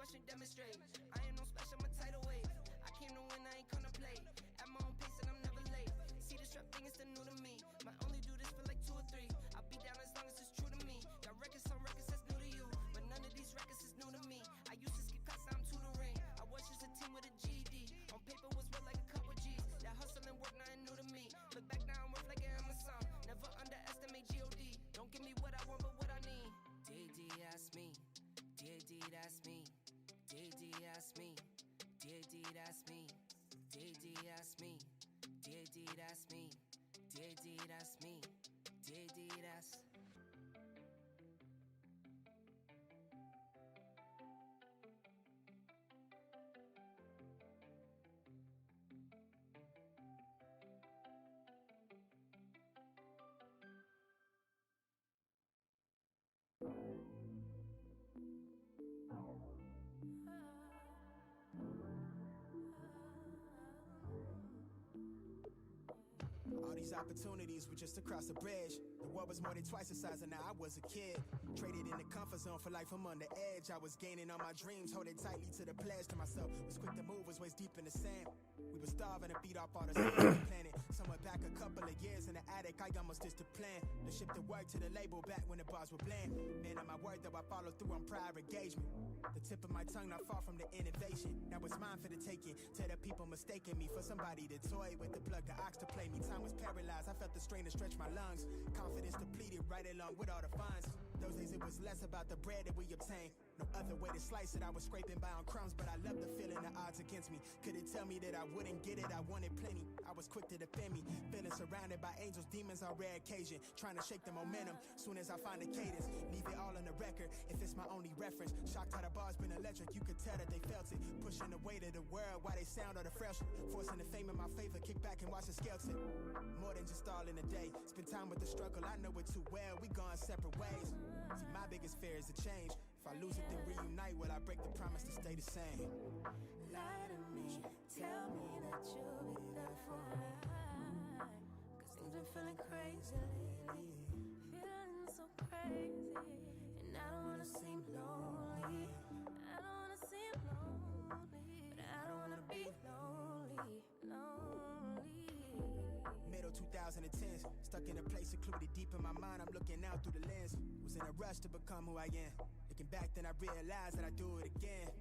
watch and demonstrate. I ain't no special, I'm a tidal wave. I came to win, I ain't come to play. At my own pace and I'm never late. See this rap thing is still new to me. Might only do this for like 2 or 3. I'll be down as long as it's true to me. Got records on records that's new to you, but none of these records is new to me. I used to skip class, now I'm tutoring. I was just a team with a GED. On paper was worth like a couple G's. That hustle and work, nothing new to me. Look back now, I'm worth like an Amazon. Never underestimate G.O.D. Don't give me what I want, but what I need. D.D. that's me. D.D. that's me. D.D. that's me. D.D. that's me. D.D. that's me. D.D. that's me. D.D. that's me. D.D. that's. All these opportunities were just across the bridge. The world was more than twice the size, and now I was a kid. Traded in the comfort zone for life, I'm on the edge. I was gaining on my dreams, holding tightly to the pledge to myself. Was quick to move, was waist deep in the sand. We were starving to beat off all the seeds on the planet. Somewhere back a couple of years in the attic, I almost ditched the plan. To ship the work to the label back when the bars were bland. Man, on my word, though I follow through on prior engagement. The tip of my tongue not far from the innovation. Now it's mine for the taking. Tell the people mistaking me for somebody to toy with, the plug the ox to play me. Time was paralyzed, I felt the strain to stretch my lungs. Confidence depleted right along with all the funds. Those days it was less about the bread that we obtained. No other way to slice it, I was scraping by on crumbs. But I loved the feeling the odds against me. Could it tell me that I wouldn't get it? I wanted plenty, I was quick to defend me. Feeling surrounded by angels, demons on rare occasion. Trying to shake the momentum, soon as I find the cadence. Leave it all on the record, if it's my only reference. Shocked how the bars been electric, you could tell that they felt it. Pushing the weight of the world while they sound all the fresh. Forcing the fame in my favor, kick back and watch the scale tip. More than just all in a day, spend time with the struggle, I know it too well. We gone separate ways. See, my biggest fear is to change. If I lose it, then reunite. Will I break the promise to stay the same? Lie to me, tell me that you'll be there for me. Cause things been feeling crazy lately. Feeling so crazy. And I don't wanna seem lonely. I don't wanna seem lonely. But I don't wanna be lonely. Middle 2010s, stuck in a place secluded deep in my mind. I'm looking out through the lens. Was in a rush to become who I am. Looking back, then I realized that I do it again.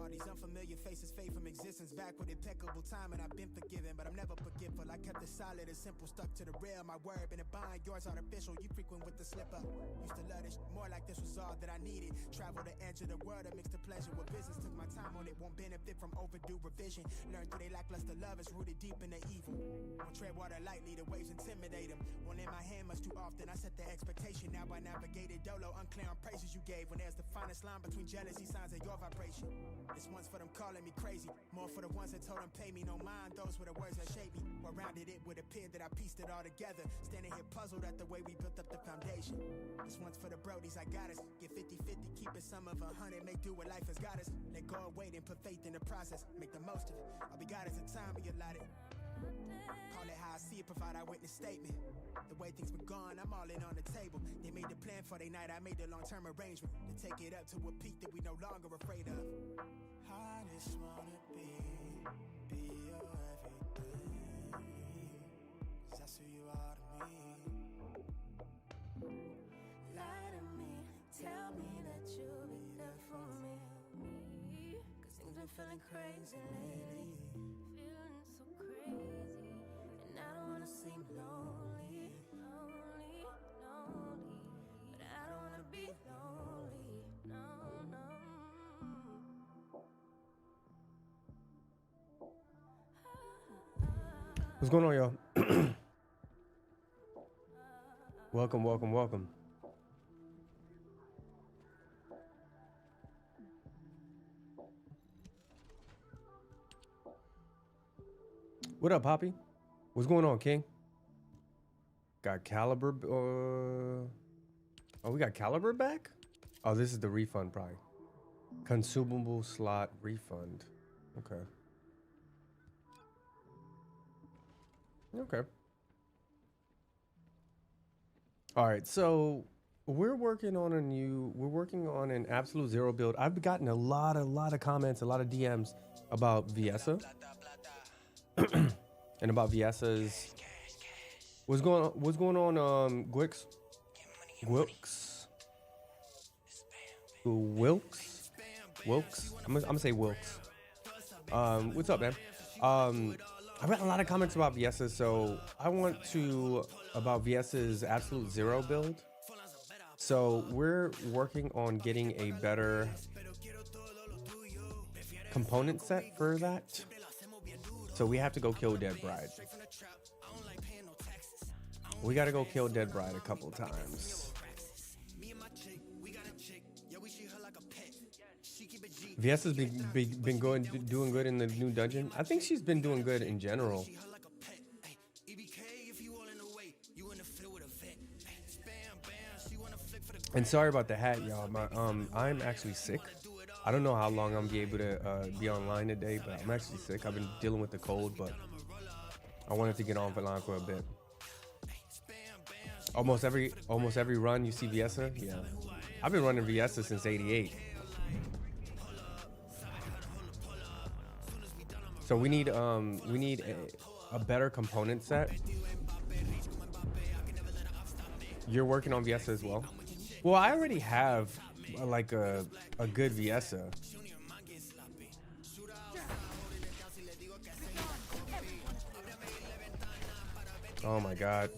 All these unfamiliar faces fade from existence. Back with impeccable time, and I've been forgiven, but I'm never forgetful. I kept it solid and simple, stuck to the rail. My word been a bind, yours artificial. You frequent with the slipper. Used to love this more like this was all that I needed. Travel the edge of the world to mix the pleasure with business. Took my time on it, won't benefit from overdue revision. Learned through they lackluster love is rooted deep in the evil. Won't tread water lightly, the waves intimidate them. Won't lend my hand much too often. I set the expectation, now I navigated dolo. Unclear on praises you gave when there's the finest line between jealousy signs of your vibration. This one's for them calling me crazy, more for the ones that told them pay me no mind. Those were the words that shaped me. Well rounded it would appear that I pieced it all together. Standing here puzzled at the way we built up the foundation. This one's for the brodies, I got us. Get 50-50, keep it some of 100. Make do what life has got us. Let go and wait and put faith in the process. Make the most of it. All we got is the time we allotted. Call it how I see it, provide our witness statement. The way things been gone, I'm all in on the table. They made the plan for their night, I made the long-term arrangement to take it up to a peak that we no longer afraid of. I just wanna be your everything. 'Cause that's who you are to me. Lie to me, tell me that you'll be there for me. Cause things been feeling crazy lately. Feeling so crazy. And I don't wanna seem lonely. Lonely. But I don't wanna be lonely. No. What's going on, y'all? Welcome. What up, Poppy? What's going on, King? Got Caliber. Oh, we got Caliber back? Oh, this is the refund, probably. Consumable slot refund. Okay. All right, so we're working on an absolute zero build. I've gotten a lot of comments, a lot of DMs about Viesa and about Viesa's. What's going on, Gwix? Wilkes. I'm gonna say Wilkes. What's up, man? I've got a lot of comments about Viesa, so I want to about Viesa's absolute zero build. So we're working on getting a better component set for that. So we have to go kill Dead Bride. We gotta go kill Dead Bride a couple times. Viesa's been doing good in the new dungeon. I think she's been doing good in general. And sorry about the hat, y'all. I'm actually sick. I don't know how long I'm be able to be online today, but I'm actually sick. I've been dealing with the cold, but I wanted to get online for a bit. Almost every run you see Viesa. Yeah, I've been running Viesa since '88. So we need a better component set. You're working on Viesa as well. Well, I already have like a good Viesa. Oh my god.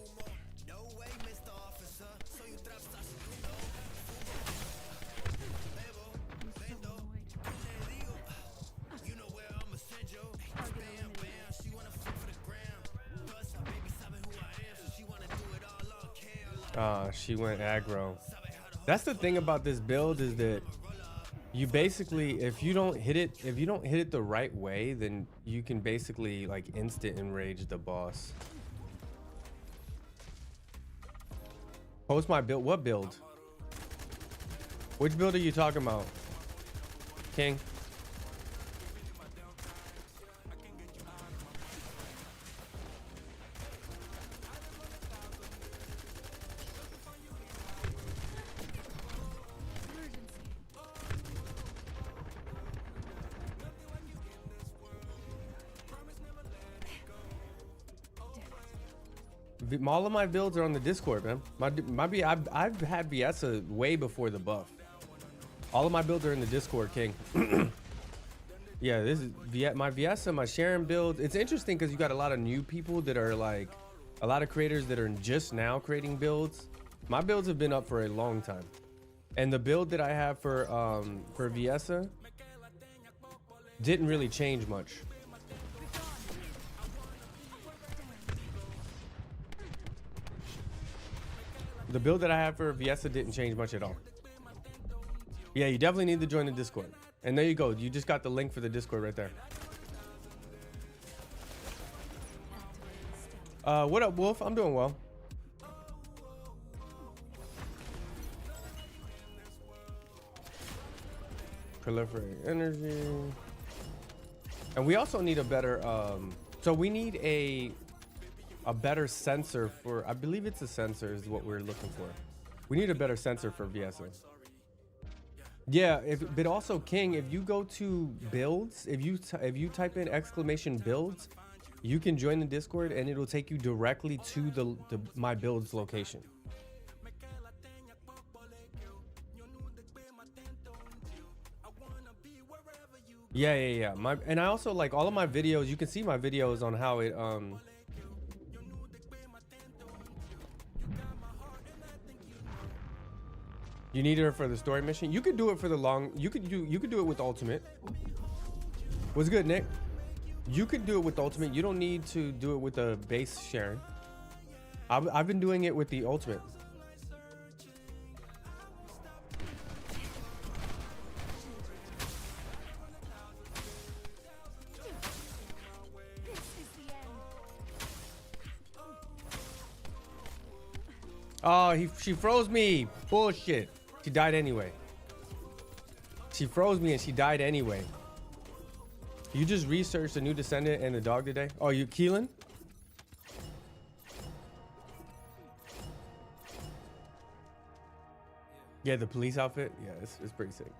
She went aggro. That's the thing about this build is that you basically, if you don't hit it the right way, then you can basically like instant enrage the boss. Post my build. What build? Which build are you talking about, King? All of my builds are on the Discord, man. I've had Viesa way before the buff. All of my builds are in the Discord, King. Yeah, this is my Viesa, my Sharen build. It's interesting because you got a lot of new people that are like, a lot of creators that are just now creating builds. My builds have been up for a long time, and the build that I have for Viesa didn't really change much. The build that I have for Viesa didn't change much at all. Yeah, you definitely need to join the Discord. And there you go. You just got the link for the Discord right there. What up, Wolf? I'm doing well. Proliferate energy. And we also need a better, so we need a better sensor for, I believe it's a sensor is what we're looking for. We need a better sensor for Viesa. Yeah, but also King, if you go to builds, if you type in !builds, you can join the Discord and it'll take you directly to my builds location. Yeah. And I also like all of my videos. You can see my videos on how it You need her for the story mission. You could do it for the long. You could do it with ultimate. What's good, Nick? You could do it with ultimate. You don't need to do it with the base Sharen. I've been doing it with the ultimate. Oh, she froze me. Bullshit. She died anyway. She froze me and she died anyway. You just researched the new Descendant and the dog today? Oh, you Keelan? Yeah, the police outfit. Yeah, it's pretty sick.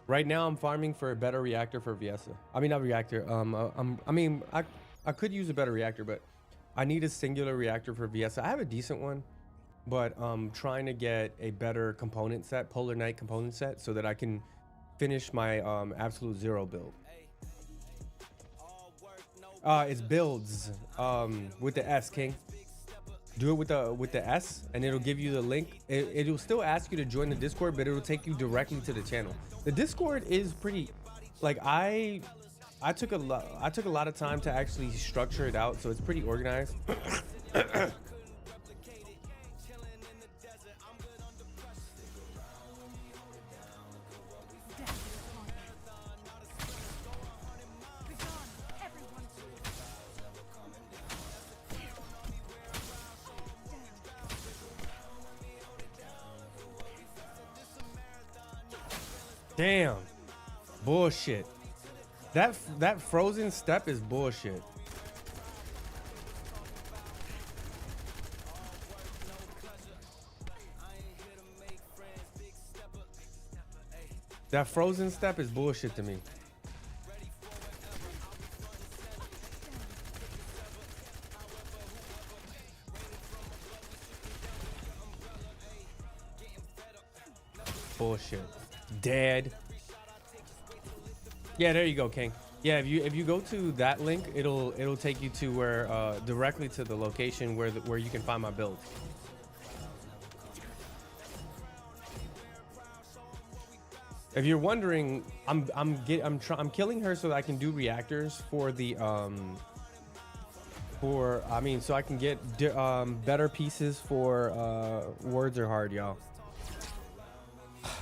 Right now, I'm farming for a better reactor for Viesa. I mean, not reactor. I could use a better reactor, but I need a singular reactor for Viesa. I have a decent one, but trying to get a better component set, Polar Knight component set, so that I can finish my absolute zero build. It's builds with the S, King. Do it with the S, and it'll give you the link. It'll still ask you to join the Discord, but it'll take you directly to the channel. The Discord is pretty, like I took a lot of time to actually structure it out, so it's pretty organized. Damn, bullshit. That frozen step is bullshit. That frozen step is bullshit to me. Bullshit. Dead. Yeah, there you go, King. Yeah, if you go to that link, it'll take you to where directly to the location where you can find my build. If you're wondering, I'm killing her so that I can do reactors for the so I can get better pieces for words are hard, y'all.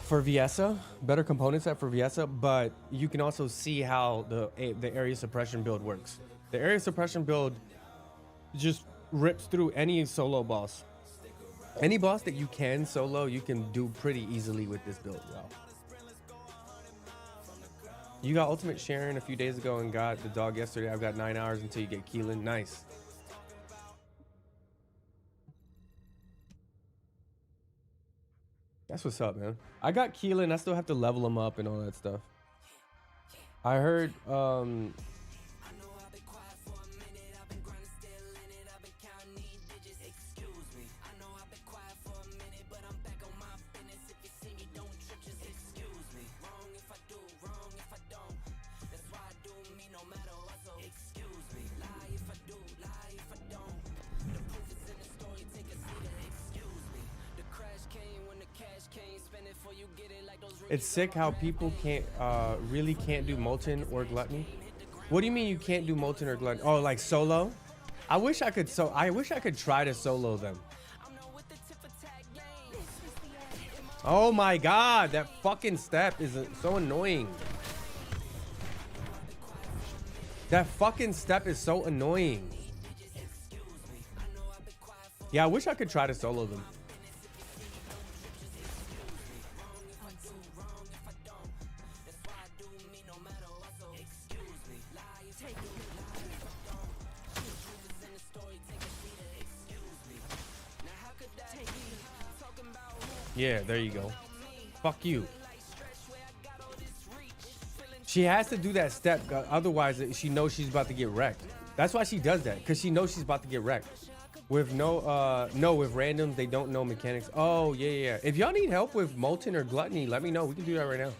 For Viesa, better component set for Viesa, but you can also see how the area suppression build works. The area suppression build just rips through any solo boss. Any boss that you can solo, you can do pretty easily with this build, y'all. You got Ultimate Sharen a few days ago and got the dog yesterday. I've got 9 hours until you get Keelan. Nice. That's what's up, man. I got Keelan. I still have to level him up and all that stuff. I heard it's sick how people really can't do Molten or Gluttony. What do you mean you can't do Molten or Gluttony? Oh, like solo? I wish I could try to solo them. Oh my god, that fucking step is so annoying. That fucking step is so annoying. Yeah, I wish I could try to solo them. Yeah, there you go. Fuck you. She has to do that step, otherwise she knows she's about to get wrecked. That's why she does that, because she knows she's about to get wrecked. With with randoms, they don't know mechanics. Oh, yeah. If y'all need help with Molten or Gluttony, let me know. We can do that right now.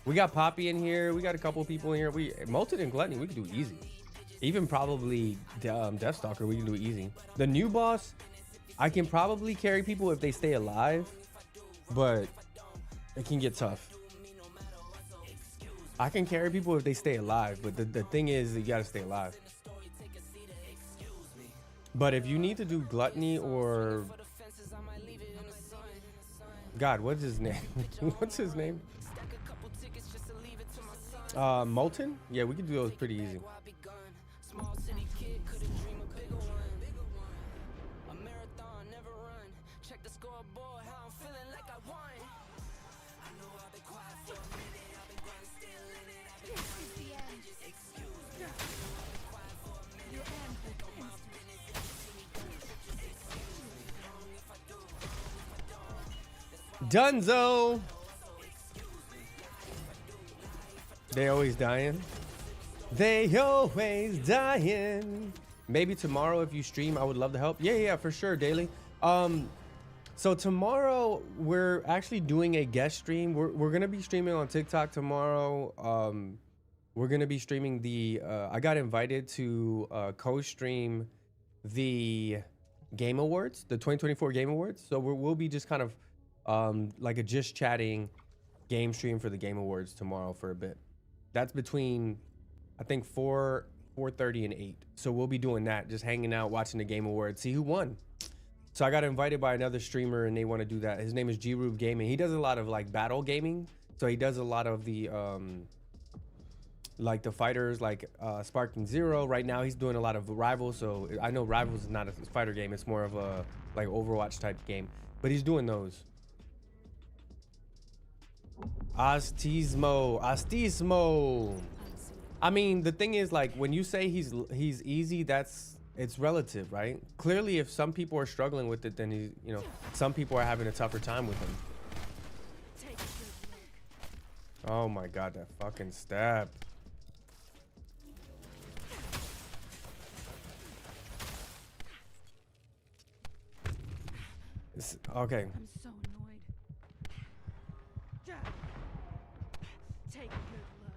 We got Poppy in here. We got a couple people in here. Molten and Gluttony, we can do easy. Even probably Deathstalker, we can do easy. The new boss, I can probably carry people if they stay alive, but it can get tough. I can carry people if they stay alive, but the thing is, you gotta stay alive. But if you need to do Gluttony or... God, what's his name? What's his name? Molten? Yeah, we can do those pretty easy. Dunzo. They always dying. They always dying. Maybe tomorrow if you stream, I would love to help. Yeah, for sure, Daily. So tomorrow we're actually doing a guest stream. We're gonna be streaming on TikTok tomorrow. We're gonna be streaming the. I got invited to co-stream the Game Awards, the 2024 Game Awards. So we'll be just kind of like a just chatting game stream for the Game Awards tomorrow for a bit. That's between I think 4:30 and 8. So we'll be doing that, just hanging out, watching the Game Awards, see who won. So I got invited by another streamer and they want to do that. His name is G-Rube Gaming. He does a lot of like battle gaming. So he does a lot of the like the fighters like Sparking Zero. Right now he's doing a lot of Rivals. So I know Rivals is not a fighter game. It's more of a like Overwatch type game. But he's doing those. Astismo. I mean, the thing is, like, when you say he's easy, it's relative, right? Clearly, if some people are struggling with it, then he's, you know, some people are having a tougher time with him. Oh my god, that fucking stab. Okay. I'm so annoyed. Take a good look.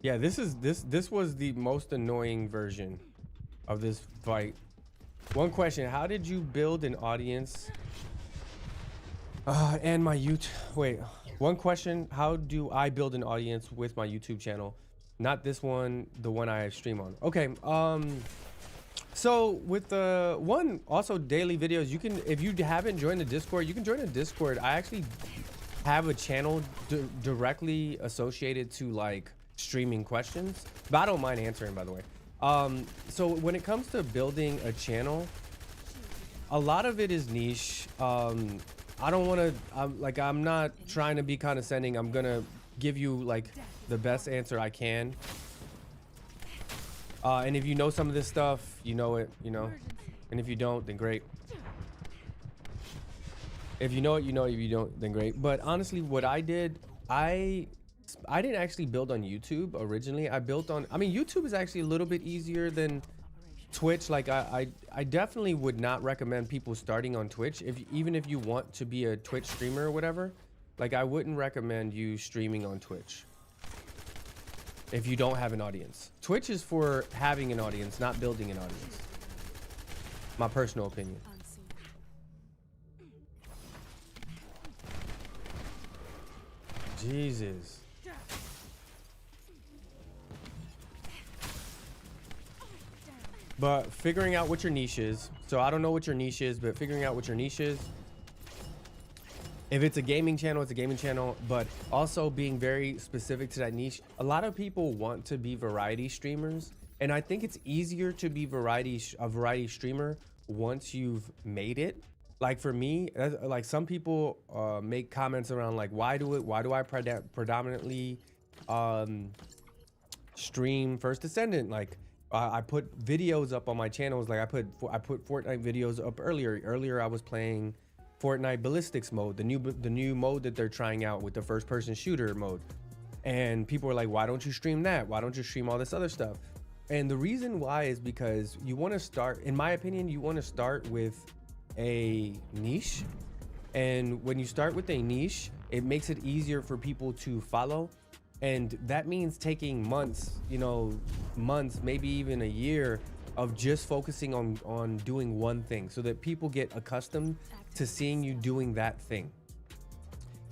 Yeah, this was the most annoying version of this fight. One question: how did you build an audience? And my YouTube. Wait, one question: how do I build an audience with my YouTube channel? Not this one, the one I stream on. Okay. So with the one also daily videos, you can, if you haven't joined the Discord, you can join the Discord. I actually have a channel directly associated to like streaming questions, but I don't mind answering, by the way. So when it comes to building a channel, a lot of it is niche. I don't want to, I'm not trying to be condescending. I'm gonna give you like the best answer I can. And if you know some of this stuff, you know it, you know, and if you don't, then great. If you know it, you know it. If you don't, then great. But honestly, what I did, I didn't actually build on YouTube originally. I built on, I mean, YouTube is actually a little bit easier than Twitch. Like I definitely would not recommend people starting on Twitch. Even if you want to be a Twitch streamer or whatever, like I wouldn't recommend you streaming on Twitch if you don't have an audience. Twitch is for having an audience, not building an audience. My personal opinion. Jesus. But figuring out what your niche is. So I don't know what your niche is, but figuring out what your niche is. If it's a gaming channel, it's a gaming channel, but also being very specific to that niche. A lot of people want to be variety streamers, and I think it's easier to be a variety streamer once you've made it. Like for me, like some people make comments around like, why do I predominantly stream First Descendant? Like I put videos up on my channels. Like I put Fortnite videos up earlier. Earlier I was playing Fortnite Ballistics mode, the new mode that they're trying out with the first person shooter mode. And people are like, why don't you stream that? Why don't you stream all this other stuff? And the reason why is because you want to start, in my opinion, you want to start with a niche. And when you start with a niche, it makes it easier for people to follow. And that means taking months, maybe even a year of just focusing on doing one thing so that people get accustomed to seeing you doing that thing.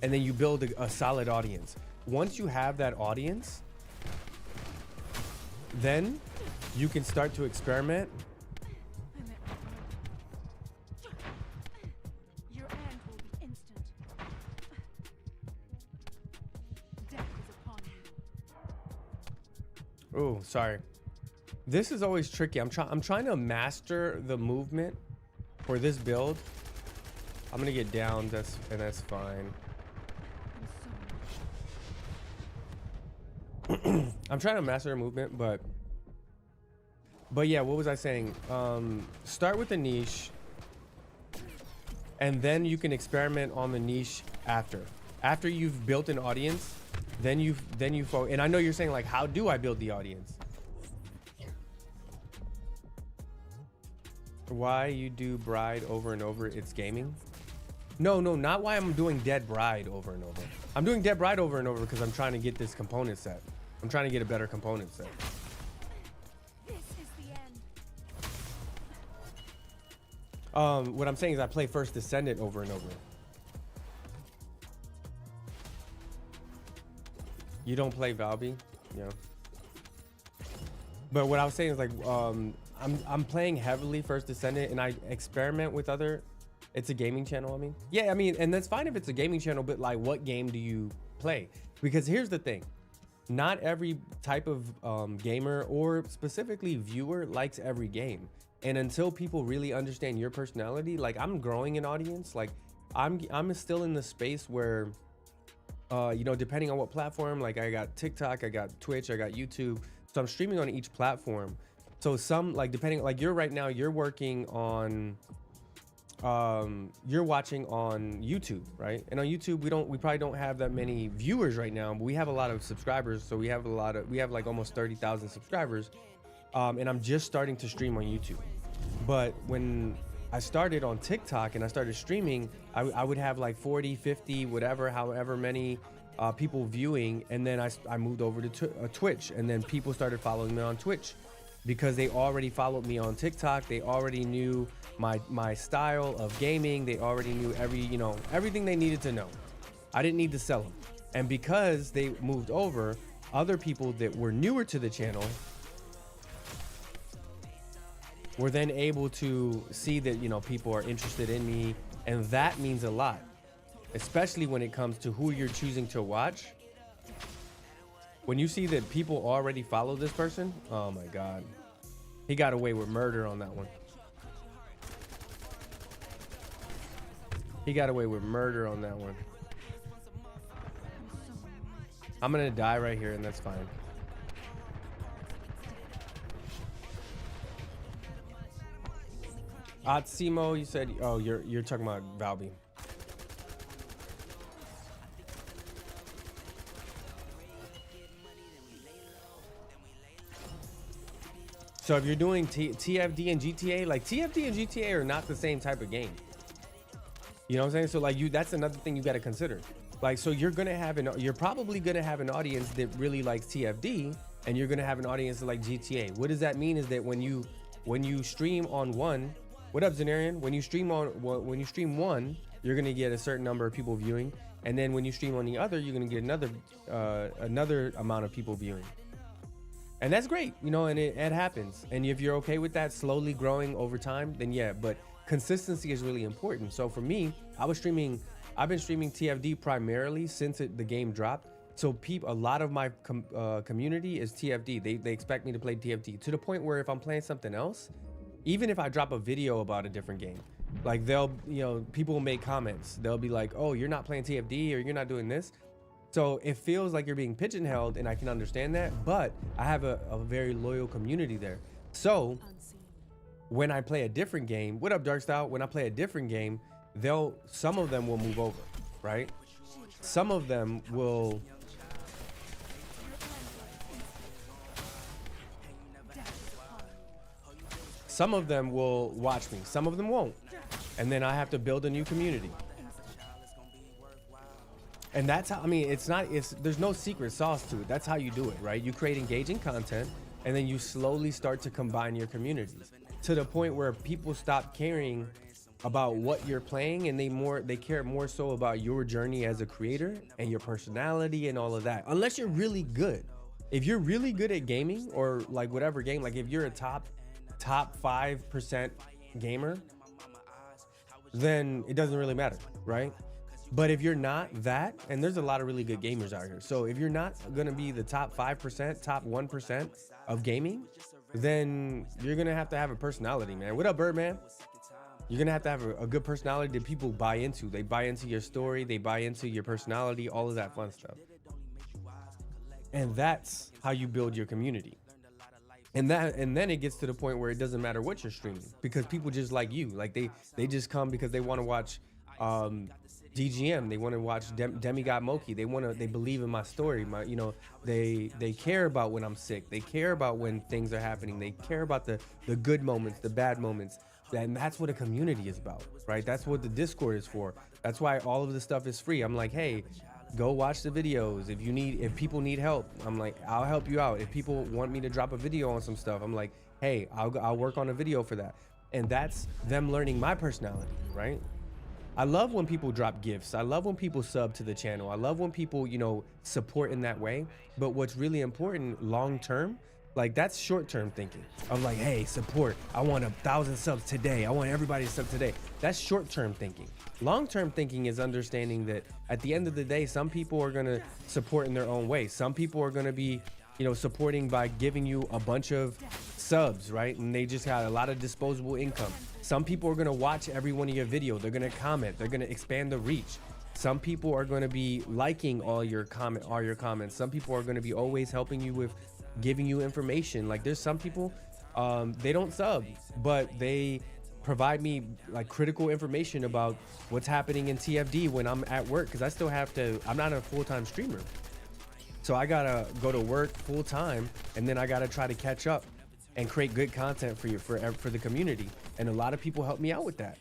And then you build a solid audience. Once you have that audience, then you can start to experiment. Your end will be instant. Death is upon you. Oh, sorry. This is always tricky. I'm trying to master the movement for this build. I'm gonna get down. That's fine. I'm trying to master a movement, but But yeah, what was I saying? Start with the niche, and then you can experiment on the niche after you've built an audience. Then you and I know you're saying like, how do I build the audience? Why you do Bride over and over? It's gaming. No, not why I'm doing Dead Bride over and over. I'm doing Dead Bride over and over because I'm trying to get this component set. I'm trying to get a better component set. This is the end. What I'm saying is I play first Descendant over and over. You don't play Valby? Yeah. But what I was saying is like, I'm playing heavily first Descendant, and I experiment with other. It's a gaming channel. I mean, yeah, I mean, and that's fine if it's a gaming channel, but like, what game do you play? Because here's the thing, not every type of gamer or specifically viewer likes every game. And until people really understand your personality, like I'm growing an audience, like I'm still in the space where, you know, depending on what platform, like I got TikTok, I got Twitch, I got YouTube. So I'm streaming on each platform. So some, like, depending, like you're right now, you're working on, you're watching on YouTube, right? And on YouTube, we probably don't have that many viewers right now, but we have a lot of subscribers. So we have like almost 30,000 subscribers. And I'm just starting to stream on YouTube. But when I started on TikTok and I started streaming, I would have like 40, 50, whatever, however many people viewing. And then I moved over to Twitch, and then people started following me on Twitch because they already followed me on TikTok. They already knew my style of gaming. They already knew everything they needed to know. I didn't need to sell them. And because they moved over, other people that were newer to the channel were then able to see that, you know, people are interested in me. And that means a lot, especially when it comes to who you're choosing to watch. When you see that people already follow this person, oh my God. He got away with murder on that one. He got away with murder on that one. I'm gonna die right here, and that's fine. Atsimo, you said, oh, you're talking about Valby. So if you're doing TFD and GTA, like TFD and GTA are not the same type of game. You know what I'm saying? So like that's another thing you got to consider. Like, so you're probably gonna have an audience that really likes TFD, and you're gonna have an audience that like GTA. What does that mean is that when you stream on one, what up, Zenarian? When you stream one, you're gonna get a certain number of people viewing, and then when you stream on the other, you're gonna get another amount of people viewing. And that's great, you know, and it happens. And if you're okay with that slowly growing over time, then yeah, but consistency is really important. So for me, I've been streaming TFD primarily since the game dropped. So a lot of my community is TFD. They expect me to play TFD, to the point where if I'm playing something else, even if I drop a video about a different game, like people will make comments. They'll be like, oh, you're not playing TFD, or you're not doing this. So it feels like you're being pigeonholed, and I can understand that, but I have a very loyal community there. So when I play a different game, what up, Darkstyle? When I play a different game, some of them will move over, right? Some of them will watch me. Some of them won't. And then I have to build a new community. And that's how, I mean, there's no secret sauce to it. That's how you do it, right? You create engaging content, and then you slowly start to combine your communities to the point where people stop caring about what you're playing, and they care more so about your journey as a creator and your personality and all of that. Unless you're really good. If you're really good at gaming, or like whatever game, like if you're a top 5% gamer, then it doesn't really matter, right? But if you're not that, and there's a lot of really good gamers out here. So if you're not gonna be the top 5%, top 1% of gaming, then you're gonna have to have a personality, man. What up, Birdman? You're gonna have to have a good personality that people buy into. They buy into your story, they buy into your personality, all of that fun stuff. And that's how you build your community. And then it gets to the point where it doesn't matter what you're streaming, because people just like you, like they just come because they want to watch DGM, they want to watch Demigod Moki, they believe in my story, my, you know, they care about when I'm sick, they care about when things are happening, they care about the good moments, the bad moments. And that's what a community is about, right? That's what the Discord is for. That's why all of the stuff is free. I'm like, hey, go watch the videos. If people need help, I'm like, I'll help you out. If people want me to drop a video on some stuff, I'm like, hey, I'll work on a video for that. And that's them learning my personality, right? I love when people drop gifts. I love when people sub to the channel. I love when people, you know, support in that way. But what's really important long term, like that's short term thinking. I'm like, hey, support. I want 1,000 subs today. I want everybody to sub today. That's short term thinking. Long term thinking is understanding that at the end of the day, some people are going to support in their own way. Some people are going to be, you know, supporting by giving you a bunch of subs, right? And they just got a lot of disposable income. Some people are going to watch every one of your videos. They're going to comment. They're going to expand the reach. Some people are going to be liking all your comments. Some people are going to be always helping you with giving you information. Like there's some people, they don't sub, but they provide me like critical information about what's happening in TFD when I'm at work, because I still have to, I'm not a full-time streamer. So I gotta go to work full time, and then I gotta try to catch up and create good content for you, for the community. And a lot of people help me out with that.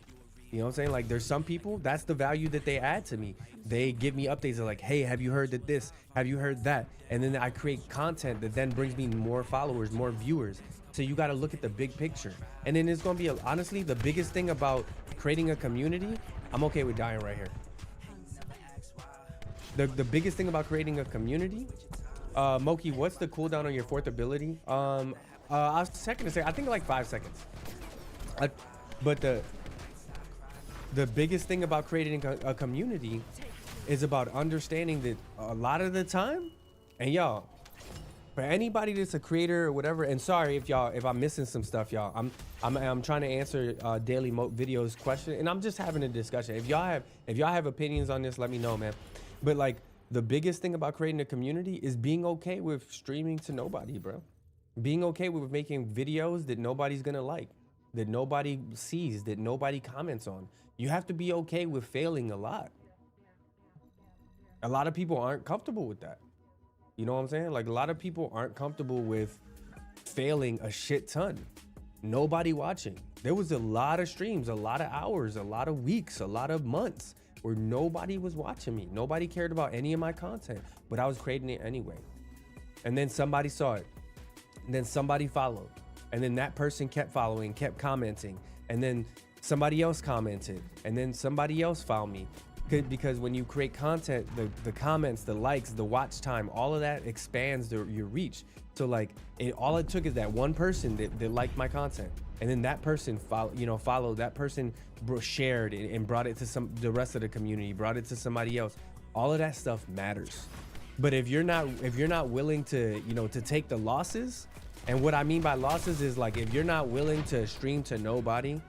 You know what I'm saying? Like there's some people, that's the value that they add to me. They give me updates. They're like, hey, have you heard that this? Have you heard that? And then I create content that then brings me more followers, more viewers. So you got to look at the big picture. And then it's going to be, honestly, the biggest thing about creating a community, I'm okay with dying right here. The biggest thing about creating a community, Moki, what's the cooldown on your fourth ability? I was checking to say, I think like 5 seconds. But the biggest thing about creating a community is about understanding that a lot of the time, and y'all, for anybody that's a creator or whatever, and sorry if I'm missing some stuff, y'all. I'm trying to answer daily videos question, and I'm just having a discussion. If y'all have opinions on this, let me know, man. But like the biggest thing about creating a community is being okay with streaming to nobody, bro. Being okay with making videos that nobody's gonna like, that nobody sees, that nobody comments on. You have to be okay with failing a lot. A lot of people aren't comfortable with that. You know what I'm saying? Like a lot of people aren't comfortable with failing a shit ton. Nobody watching. There was a lot of streams, a lot of hours, a lot of weeks, a lot of months where nobody was watching me. Nobody cared about any of my content, but I was creating it anyway. And then somebody saw it. And then somebody followed. And then that person kept following, kept commenting. And then somebody else commented. And then somebody else found me. Because when you create content, the comments, the likes, the watch time, all of that expands your reach. So like all it took is that one person that liked my content, and then that person followed, that person shared and brought it to the rest of the community, brought it to somebody else. All of that stuff matters. But if you're not willing to, to take the losses, and what I mean by losses is like if you're not willing to stream to nobody,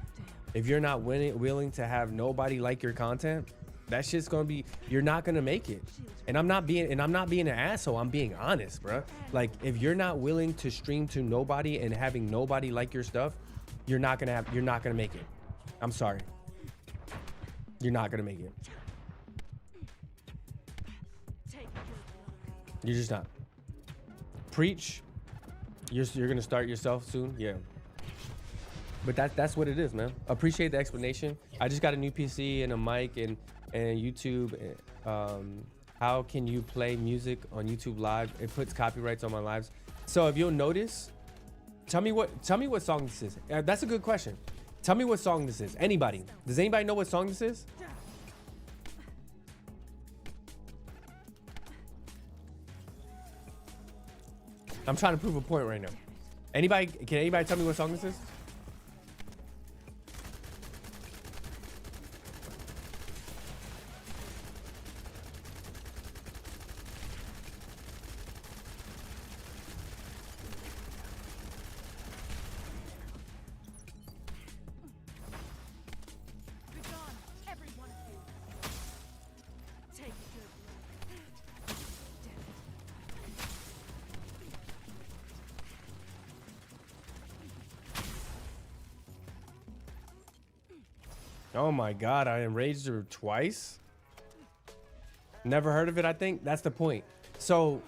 if you're not willing to have nobody like your content, that shit's gonna be, you're not gonna make it. And I'm not being an asshole. I'm being honest, bro. Like if you're not willing to stream to nobody and having nobody like your stuff, you're not gonna make it. I'm sorry. You're not gonna make it. You're just not. Preach. You're gonna start yourself soon, yeah. But that's what it is, man. Appreciate the explanation. I just got a new PC and a mic and YouTube. How can you play music on YouTube Live? It puts copyrights on my lives. So if you'll notice, tell me what song this is. That's a good question. Tell me what song this is. Anybody? Does anybody know what song this is? I'm trying to prove a point right now. Can anybody tell me what song this is? Oh my God, I enraged her twice. Never heard of it, I think. That's the point. So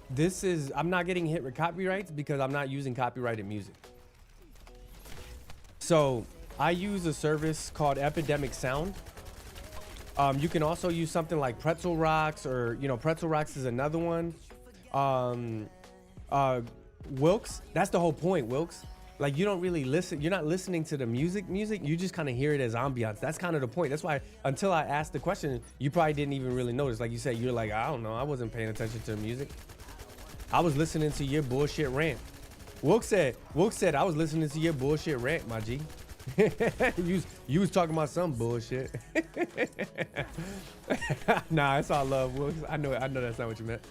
this is, I'm not getting hit with copyrights because I'm not using copyrighted music. So I use a service called Epidemic Sound. You can also use something like Pretzel Rocks, or, you know, Pretzel Rocks is another one. Wilkes, that's the whole point, Wilkes. Like, you don't really listen, you're not listening to the music, you just kind of hear it as ambiance. That's kind of the point. That's why until I asked the question, you probably didn't even really notice. Like you said, you're like, I don't know, I wasn't paying attention to the music. I was listening to your bullshit rant. Wilkes said, I was listening to your bullshit rant, my G. you was talking about some bullshit. Nah, it's all love, Wilkes. I know that's not what you meant.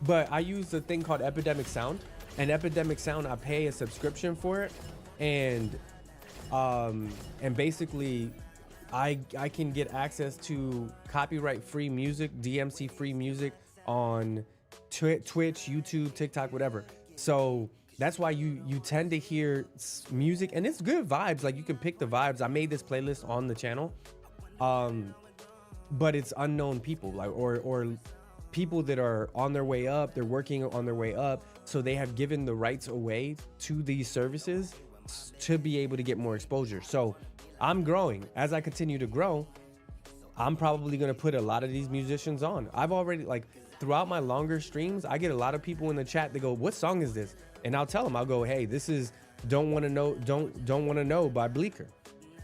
But I use a thing called Epidemic Sound. And Epidemic Sound, I pay a subscription for it, and basically I can get access to copyright free music, DMC free music on Twitch, YouTube, TikTok, whatever. So that's why you tend to hear music, and it's good vibes. Like, you can pick the vibes. I made this playlist on the channel, but it's unknown people, like or people that are on their way up. They're working on their way up, so they have given the rights away to these services to be able to get more exposure. So I'm growing. As I continue to grow, I'm probably going to put a lot of these musicians on. I've already, like, throughout my longer streams, I get a lot of people in the chat that go, what song is this? And I'll tell them, I'll go, hey, this is Don't Want to Know by Bleecker.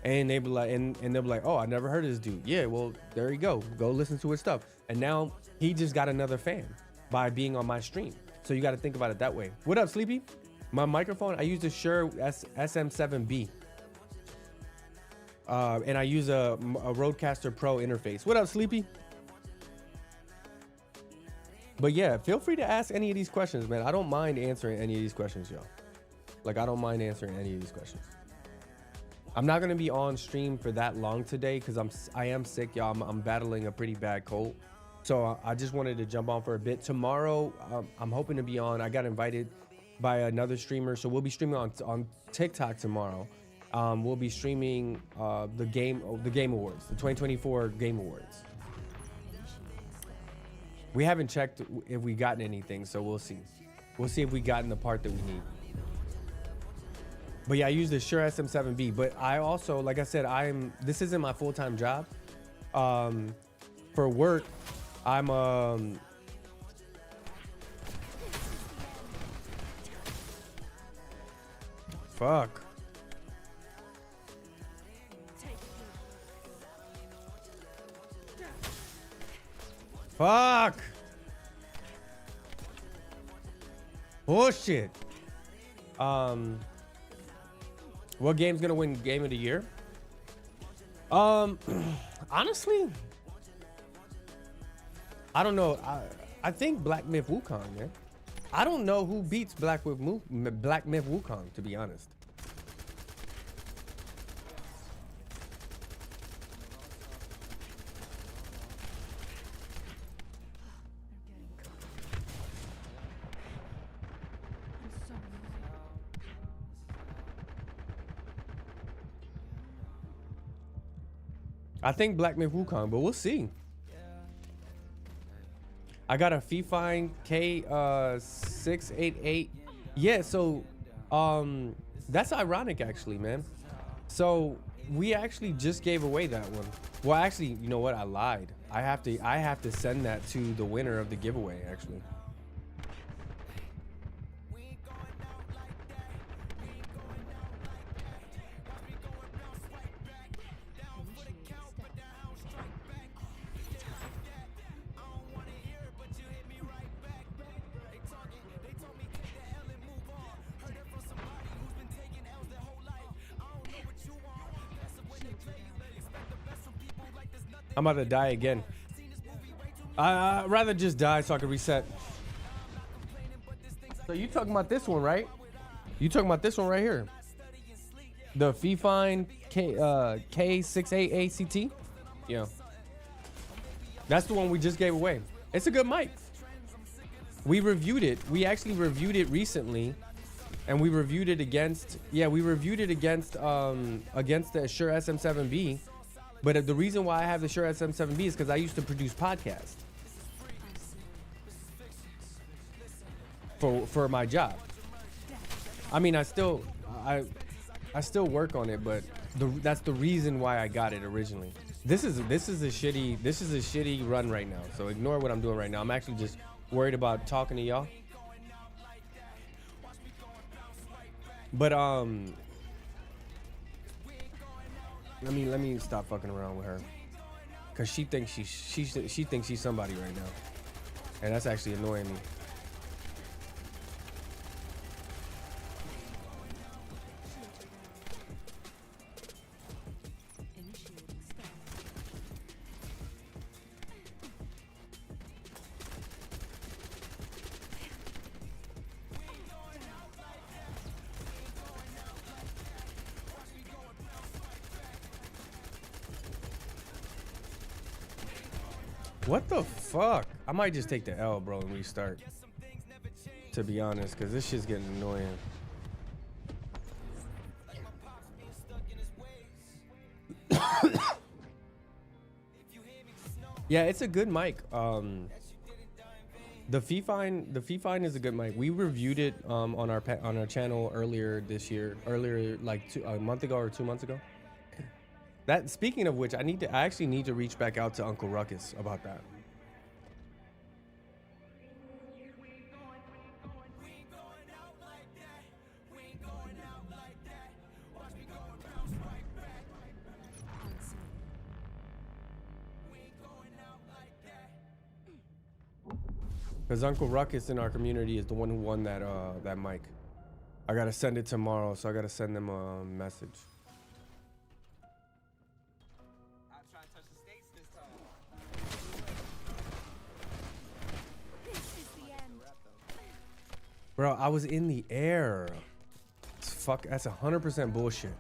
And they be like, and they'll be like, oh, I never heard of this dude. Yeah, well, there you go. Go listen to his stuff. And now he just got another fan by being on my stream. So you got to think about it that way. What up, Sleepy? My microphone, I use the Shure SM7B. And I use a Rodecaster Pro interface. What up, Sleepy? But yeah, feel free to ask any of these questions, man. I don't mind answering any of these questions, y'all. Like, I don't mind answering any of these questions. I'm not gonna be on stream for that long today because I am sick, y'all. I'm battling a pretty bad cold, so I just wanted to jump on for a bit. Tomorrow, I'm hoping to be on. I got invited by another streamer, so we'll be streaming on TikTok tomorrow. We'll be streaming the Game Awards, the 2024 Game Awards. We haven't checked if we gotten anything, so we'll see. We'll see if we gotten the part that we need. But yeah, I use the Shure SM7B. But I also, like I said, this isn't my full-time job. For work, I'm fuck. Fuck. Bullshit. What game's gonna win Game of the Year? Honestly, I don't know. I think Black Myth Wukong, man. I don't know who beats Black Myth Wukong, to be honest. I think Black Myth Wukong, but we'll see. I got a Fifine K688. Yeah, so that's ironic actually, man. So we actually just gave away that one. Well, actually, you know what? I lied. I have to send that to the winner of the giveaway actually. I'm about to die again. I'd rather just die so I can reset. So you talking about this one, right? You talking about this one right here? The Fifine K68ACT? Yeah. That's the one we just gave away. It's a good mic. We reviewed it. We actually reviewed it recently. and we reviewed it against the Shure SM7B. But the reason why I have the Shure SM7B is because I used to produce podcasts for my job. I mean, I still work on it, but that's the reason why I got it originally. This is a shitty run right now. So ignore what I'm doing right now. I'm actually just worried about talking to y'all. But let me stop fucking around with her, cause she thinks she thinks she's somebody right now, and that's actually annoying me. What the fuck? I might just take the L, bro, and restart. To be honest, because this shit's getting annoying. Yeah, it's a good mic. The Fifine is a good mic. We reviewed it on our channel earlier this year, like a month ago or 2 months ago. That, speaking of which, I actually need to reach back out to Uncle Ruckus about that. Because Uncle Ruckus in our community is the one who won that mic. I gotta send it tomorrow, so I gotta send them a message. Bro, I was in the air. Fuck, that's 100% bullshit.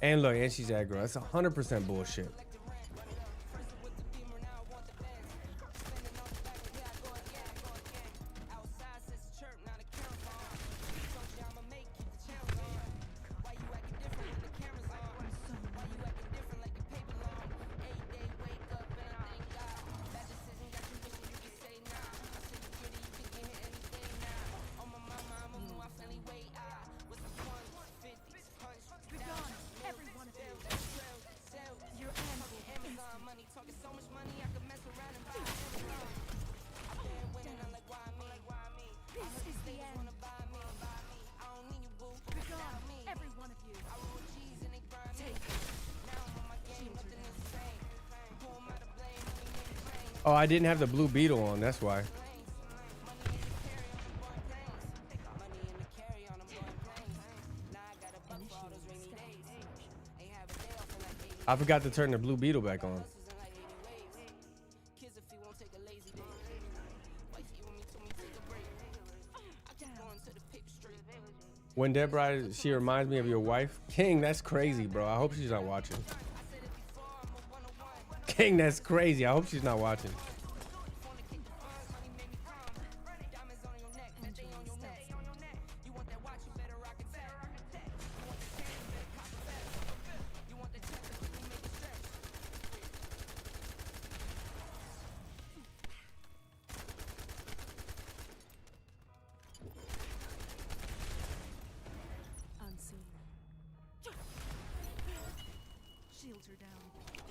And look, and she's aggro. That's 100% bullshit. Oh, I didn't have the Blue Beetle on, that's why. I forgot to turn the Blue Beetle back on. When Deborah, she reminds me of your wife. King, that's crazy, bro. I hope she's not watching. King, that's crazy. I hope she's not watching.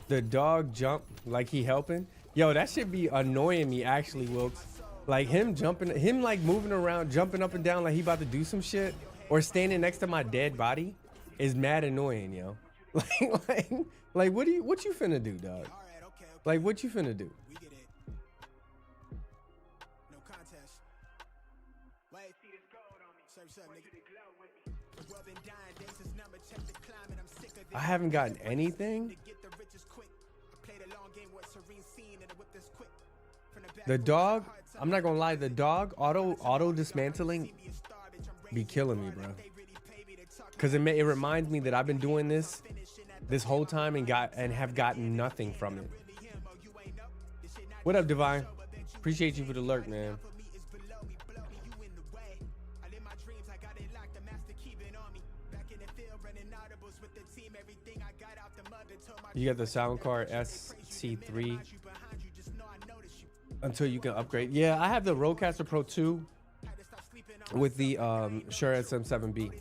The dog jump like he helping. Yo, that should be annoying me actually, Wilkes. Like him jumping, him like moving around, jumping up and down like he about to do some shit, or standing next to my dead body is mad annoying, yo. Like what you finna do, dog? Like what you finna do? I haven't gotten anything. The dog, I'm not gonna lie, the dog auto dismantling be killing me, bro. Cause it reminds me that I've been doing this whole time and have gotten nothing from it. What up, Divine? Appreciate you for the lurk, man. You get the sound card SC3 until you can upgrade. Yeah, I have the Rodecaster Pro 2 with the Sharen SM7B,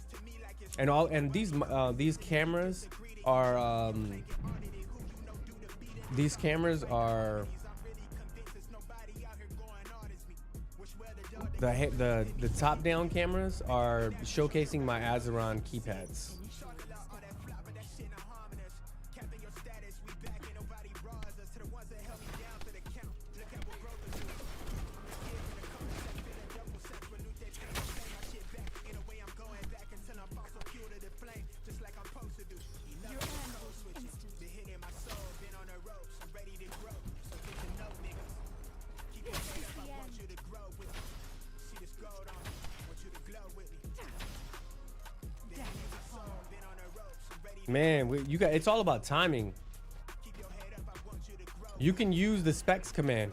and these cameras are the top down cameras are showcasing my Azeron keypads. Man, you got, it's all about timing. You can use the specs command.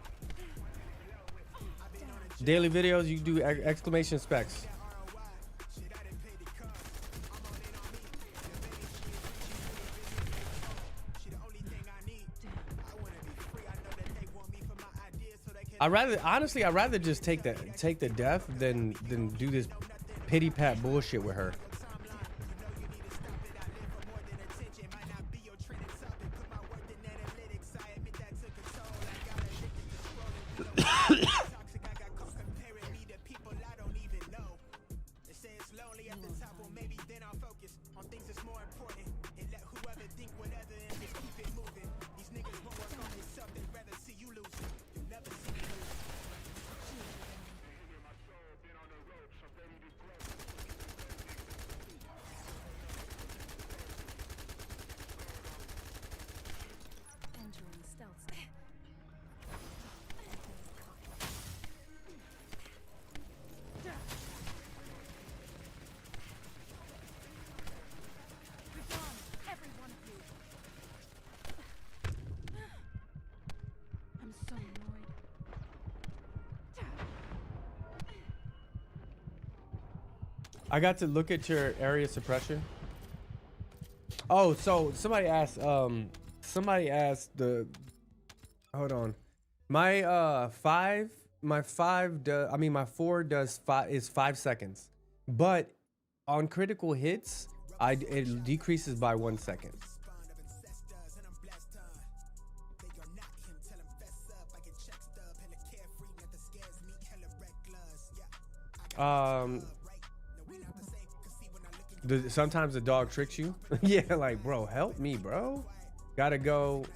Daily videos, you do exclamation specs. I'd rather just take the death than do this pity pat bullshit with her. I got to look at your area suppression. Oh, so somebody asked the, hold on. My 4 is 5 seconds. But on critical hits, it decreases by 1 second. Sometimes the dog tricks you. Yeah, like, bro, help me, bro. Gotta go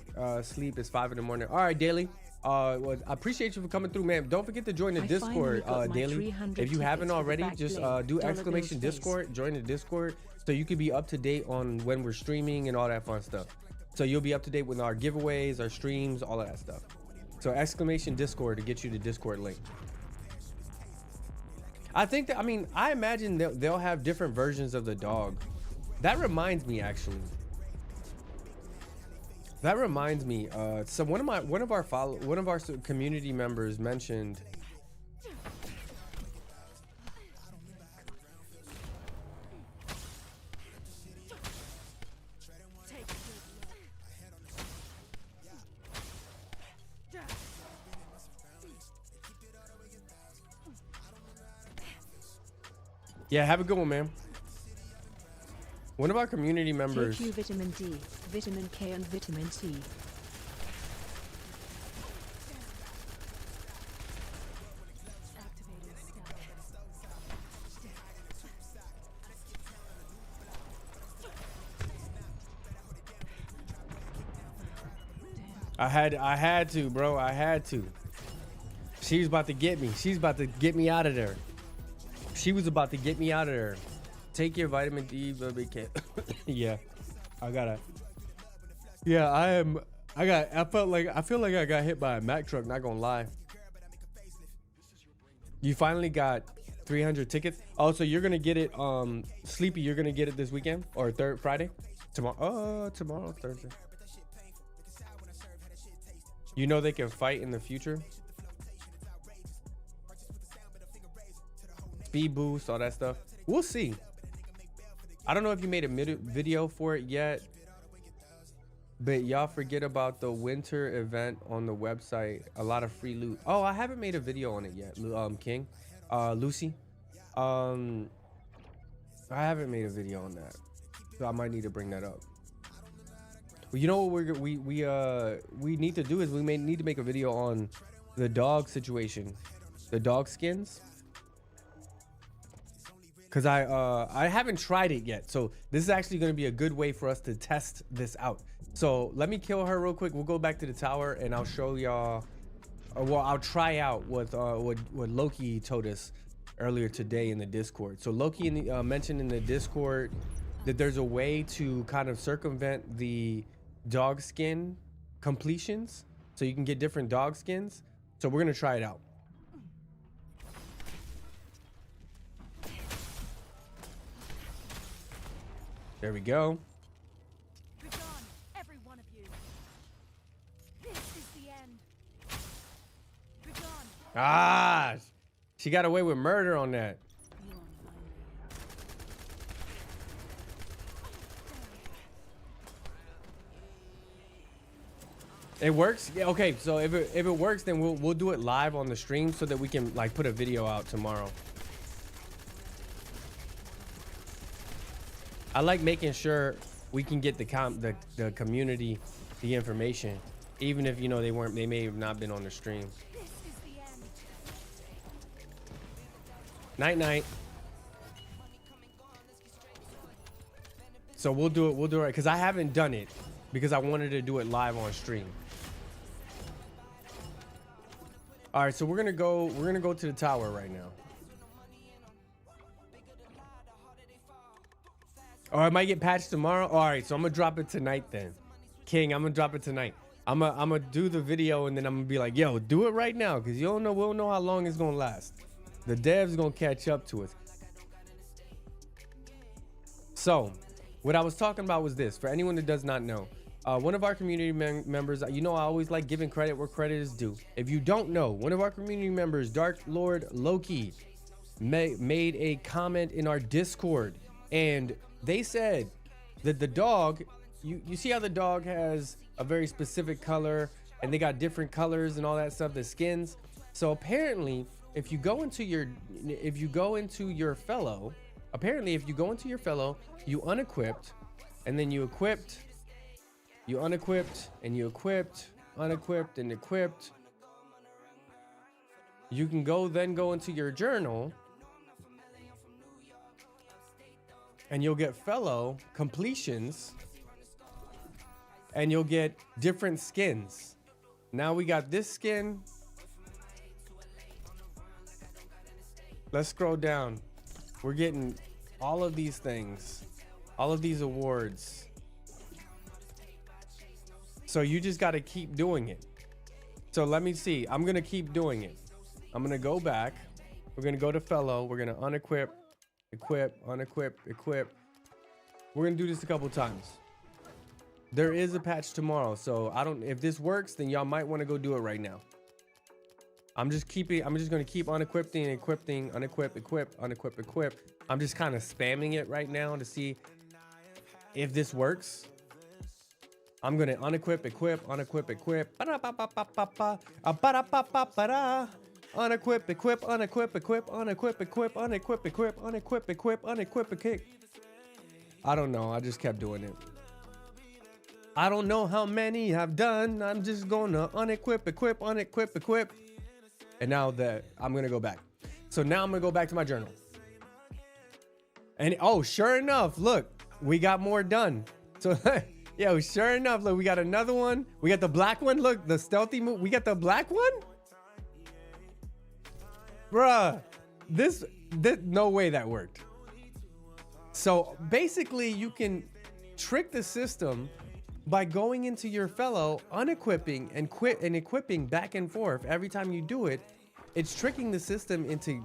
sleep. It's 5 in the morning. All right, Daily. Well, I appreciate you for coming through, man. Don't forget to join the Discord, Daily. If you haven't already, just do exclamation Discord. Join the Discord so you can be up to date on when we're streaming and all that fun stuff. So you'll be up to date with our giveaways, our streams, all of that stuff. So exclamation Discord to get you the Discord link. I think that, I imagine they'll have different versions of the dog. That reminds me, actually. That reminds me. So one of our community members mentioned. Yeah, have a good one, man. One of our community members. Take you vitamin D, vitamin K, and vitamin C. I had to, bro. I had to. She was about to get me. She's about to get me out of there. She was about to get me out of there. Take your vitamin D, baby. Yeah, I gotta. Yeah, I feel like I got hit by a Mack truck. Not gonna lie. You finally got 300 tickets. Oh, so you're gonna get it. Sleepy, you're gonna get it this weekend or Friday, tomorrow. Tomorrow, Thursday. You know they can fight in the future. Speed boost, all that stuff. We'll see. I don't know if you made a video for it yet, but y'all forget about the winter event on the website. A lot of free loot. Oh, I haven't made a video on it yet, King. Lucy. I haven't made a video on that, so I might need to bring that up. Well, you know what we need to do is we may need to make a video on the dog situation, the dog skins. Cause I haven't tried it yet, so this is actually going to be a good way for us to test this out. So let me kill her real quick. We'll go back to the tower and I'll show y'all. Well, I'll try out what Loki told us earlier today in the Discord. So Loki mentioned in the Discord that there's a way to kind of circumvent the dog skin completions, so you can get different dog skins. So we're gonna try it out. There we go. Begone, every one of you. This is the end. Begone. Ah, she got away with murder on that. It works? Yeah, okay, so if it works, then we'll do it live on the stream so that we can like put a video out tomorrow. I like making sure we can get the community the information, even if, you know, they may have not been on the stream. This is the end. Night night. So we'll do it right, because I haven't done it because I wanted to do it live on stream. All right, so we're gonna go to the tower right now. Or I might get patched tomorrow. All right, so I'm gonna drop it tonight then. King, I'm gonna drop it tonight. I'm gonna do the video and then I'm gonna be like, yo, do it right now, because you don't know, we don't know how long it's gonna last. The devs gonna catch up to us. So what I was talking about was this, for anyone that does not know. One of our community members, you know, I always like giving credit where credit is due. If you don't know, one of our community members, Dark Lord Loki, made a comment in our Discord, and they said that the dog, you see how the dog has a very specific color, and they got different colors and all that stuff, the skins. So apparently, if you go into your fellow, you unequipped, and then you equipped. You unequipped and you equipped, unequipped and equipped. You can then go into your journal and you'll get fellow completions and you'll get different skins. Now we got this skin. Let's scroll down. We're getting all of these things, all of these awards. So you just got to keep doing it. So let me see. I'm going to keep doing it. I'm going to go back. We're going to go to fellow. We're going to unequip, equip, unequip, equip. We're going to do this a couple times. There is a patch tomorrow. So if this works, then y'all might want to go do it right now. I'm just going to keep unequipping, equipping, unequip, equip, unequip, equip. I'm just kind of spamming it right now to see if this works. I'm gonna unequip, equip, unequip, equip. Unequip, equip, unequip, equip, unequip, equip, unequip, equip, unequip, equip, unequip, equip. I don't know. I just kept doing it. I don't know how many I've done. I'm just gonna unequip, equip, unequip, equip. And now that I'm gonna go back. So now I'm gonna go back to my journal. And oh, sure enough, look, we got more done. So yo, sure enough, look, we got another one. We got the black one. Look, the stealthy move. We got the black one. Bruh, this no way that worked. So basically you can trick the system by going into your fellow, unequipping and equipping back and forth. Every time you do it, it's tricking the system into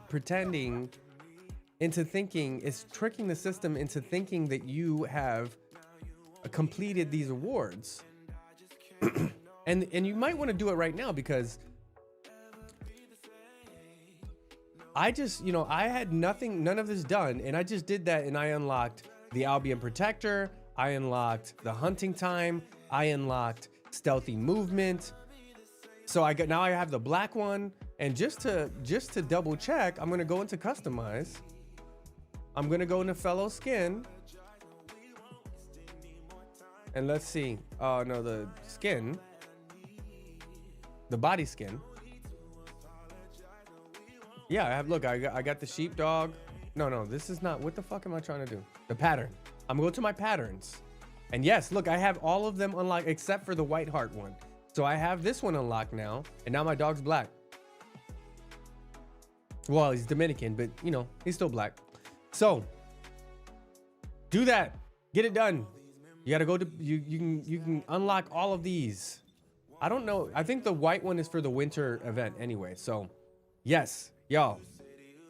thinking that you have completed these awards. and you might want to do it right now, because I just, I had none of this done, and I just did that, and I unlocked the Albion Protector. I unlocked the hunting time. I unlocked stealthy movement. So now I have the black one. And just to double check, I'm gonna go into customize. I'm gonna go into fellow skin. And let's see. Oh no, the skin. The body skin. Yeah, I have, look, I got the sheepdog. No, this is not, what the fuck am I trying to do? The pattern. I'm going to my patterns. And yes, look, I have all of them unlocked except for the white heart one. So I have this one unlocked now, and now my dog's black. Well, he's Dominican, but you know, he's still black. So do that. Get it done. You gotta go to, you can unlock all of these. I don't know. I think the white one is for the winter event anyway. So yes, y'all,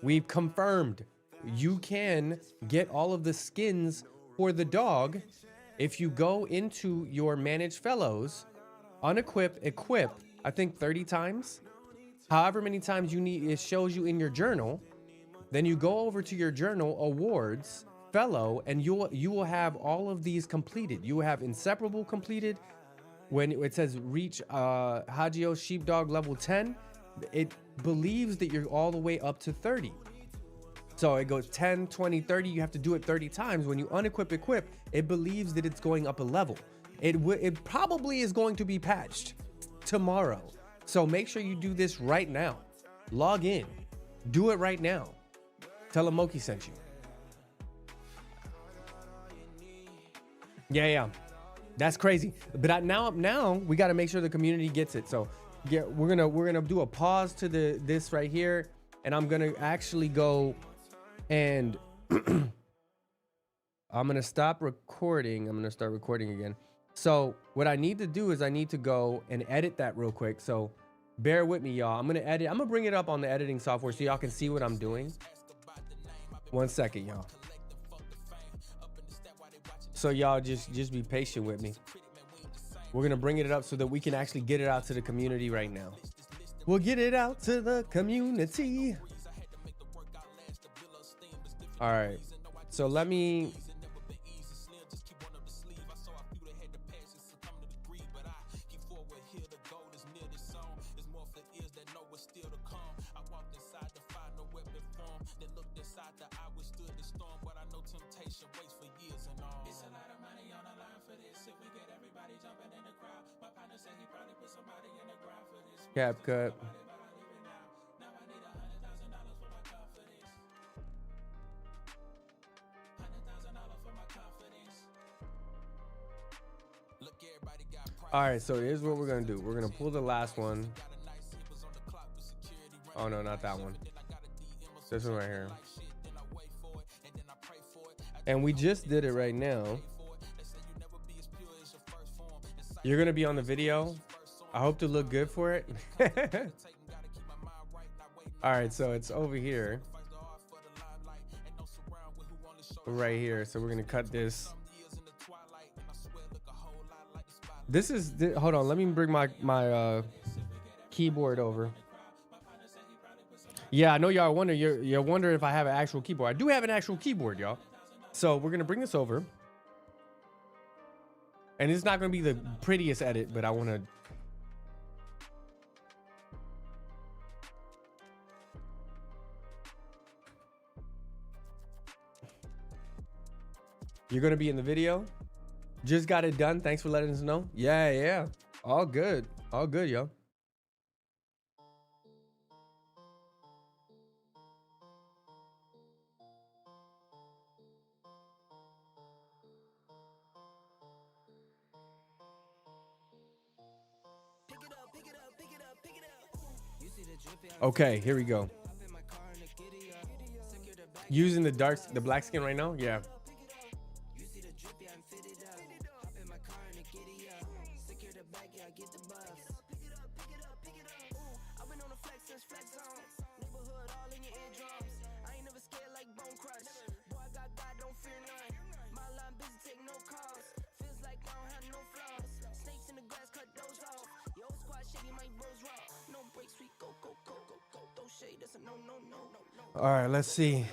we've confirmed you can get all of the skins for the dog if you go into your managed fellows, unequip, equip, I think 30 times. However many times you need, it shows you in your journal. Then you go over to your journal awards, fellow, and you will have all of these completed. You will have inseparable completed. When it says reach Hagio sheepdog level 10, it believes that you're all the way up to 30. So it goes 10, 20, 30. You have to do it 30 times. When you unequip, equip, it believes that it's going up a level. It probably is going to be patched tomorrow. So make sure you do this right now. Log in. Do it right now. Tell them Moki sent you. Yeah. That's crazy. But now we got to make sure the community gets it. So yeah, we're gonna do a pause to this right here, and I'm gonna actually go and I'm gonna stop recording. I'm gonna start recording again. So what I need to do is I need to go and edit that real quick. So bear with me, y'all. I'm gonna bring it up on the editing software so y'all can see what I'm doing. 1 second, y'all. So y'all just be patient with me. We're gonna bring it up so that we can actually get it out to the community right now. We'll get it out to the community. All right. So let me. Cap cut. All right, so here's what we're gonna do. We're gonna pull the last one. Oh no, not that one. This one right here. And we just did it right now. You're gonna be on the video. I hope to look good for it. All right, so it's over here. Right here. So we're gonna cut this. This is, hold on, let me bring my keyboard over. Yeah, I know y'all wonder, you're wondering if I have an actual keyboard. I do have an actual keyboard, y'all. So we're gonna bring this over. And it's not gonna be the prettiest edit, but I wanna. You're gonna be in the video. Just got it done. Thanks for letting us know. Yeah. All good, yo. Okay, here we go. Using the black skin right now? Yeah. All right, let's see.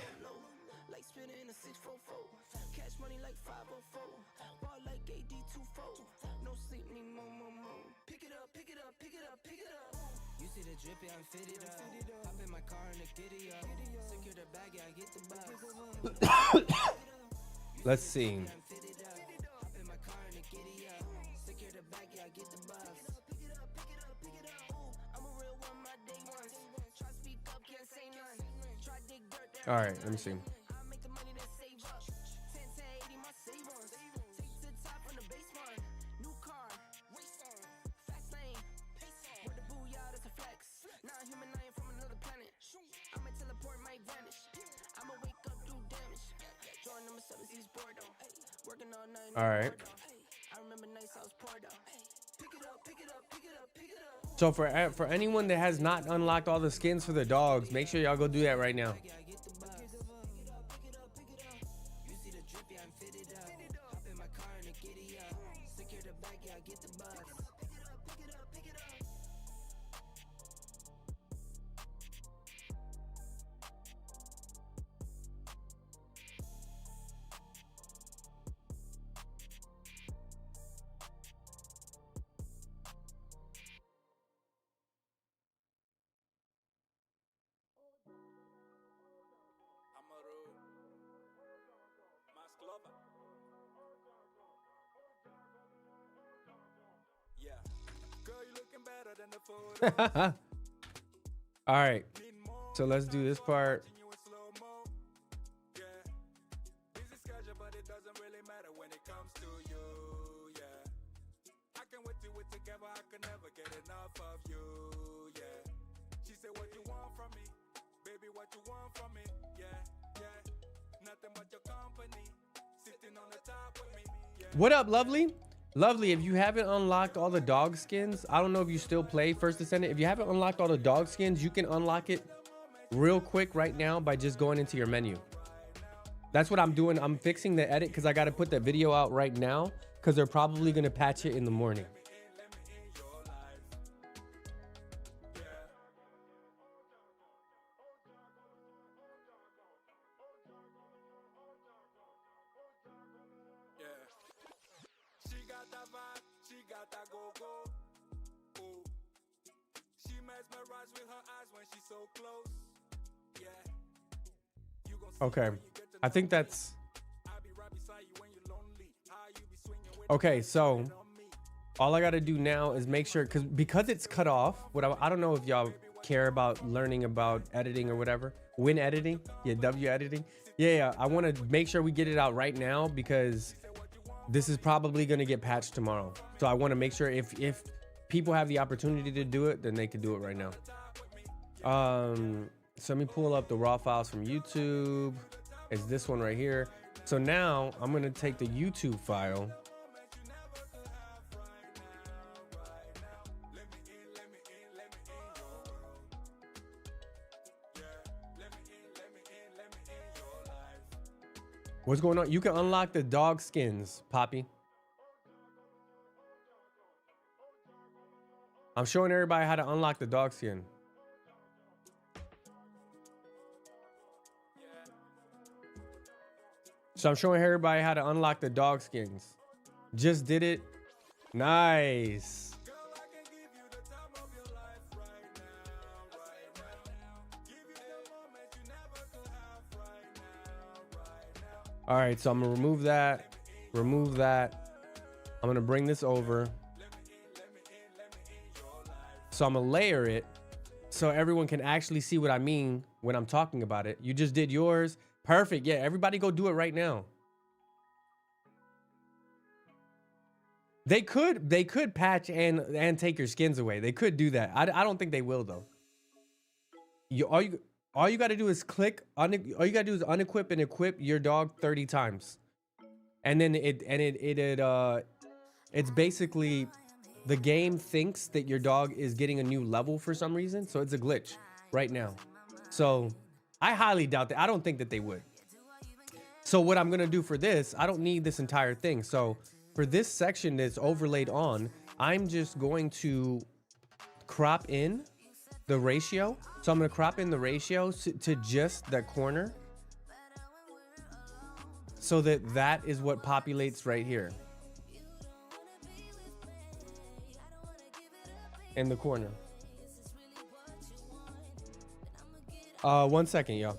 see the drippy, I'm fitted up. Hop in my car and the giddy up. Secure the bag, yeah, I get the bus. Let's see. I'm fitted up. Hop in my car and the giddy up. Secure the bag, yeah, I get the bus. Pick it up, pick it up, pick it up. Ooh, I'm a real one, my day ones. Try speak up, can't say none. Try dig dirt there. All right, let me see. I make the money that save up. 10 to 80, my save ones. Take to the top from the base one. New car, race on. Fast lane, pace on. With the booyah, that's a flex. Not a human, I am from another planet. I'ma teleport, might vanish. I'ma wake up, do damage. Drawing number 7, he's bored though. Working all night. All right. I remember nights I was poor though. Pick it up, pick it up, pick it up, pick it up. So for anyone that has not unlocked all the skins for the dogs, make sure y'all go do that right now. Yeah, I get the bus. Pick it up, pick it up, pick it up. You see the drippy, I'm fitted up. Hop in my car and the giddy up. Secure the bag, yeah, I get the bus. Pick it up, pick it up, pick it up. All right, so let's do this part. What up, Lovely? Lovely, if you haven't unlocked all the dog skins, I don't know if you still play First Descendant. If you haven't unlocked all the dog skins, you can unlock it real quick right now by just going into your menu. That's what I'm doing. I'm fixing the edit because I got to put that video out right now because they're probably going to patch it in the morning. Okay, I think that's okay. So all I got to do now is make sure because it's cut off. I don't know if y'all care about learning about editing or whatever. Win editing, yeah, W editing, yeah. I want to make sure we get it out right now because this is probably going to get patched tomorrow. So I want to make sure if people have the opportunity to do it, then they can do it right now. So let me pull up the raw files from YouTube. It's this one right here. So now I'm going to take the YouTube file. What's going on? You can unlock the dog skins, Poppy. I'm showing everybody how to unlock the dog skin. So I'm showing everybody how to unlock the dog skins. Just did it. Nice. All right, so I'm gonna remove that. Remove that. I'm gonna bring this over. So I'm gonna layer it so everyone can actually see what I mean when I'm talking about it. You just did yours. Perfect. Yeah, everybody go do it right now. They could patch and take your skins away. They could do that. I don't think they will though. All you got to do is click all you got to do is unequip and equip your dog 30 times. And then it's basically the game thinks that your dog is getting a new level for some reason, so it's a glitch right now. So I highly doubt that. I don't think that they would. So what I'm going to do for this, I don't need this entire thing. So for this section that's overlaid on, I'm just going to crop in the ratio. So I'm going to crop in the ratio to just that corner so that is what populates right here in the corner. 1 second, y'all.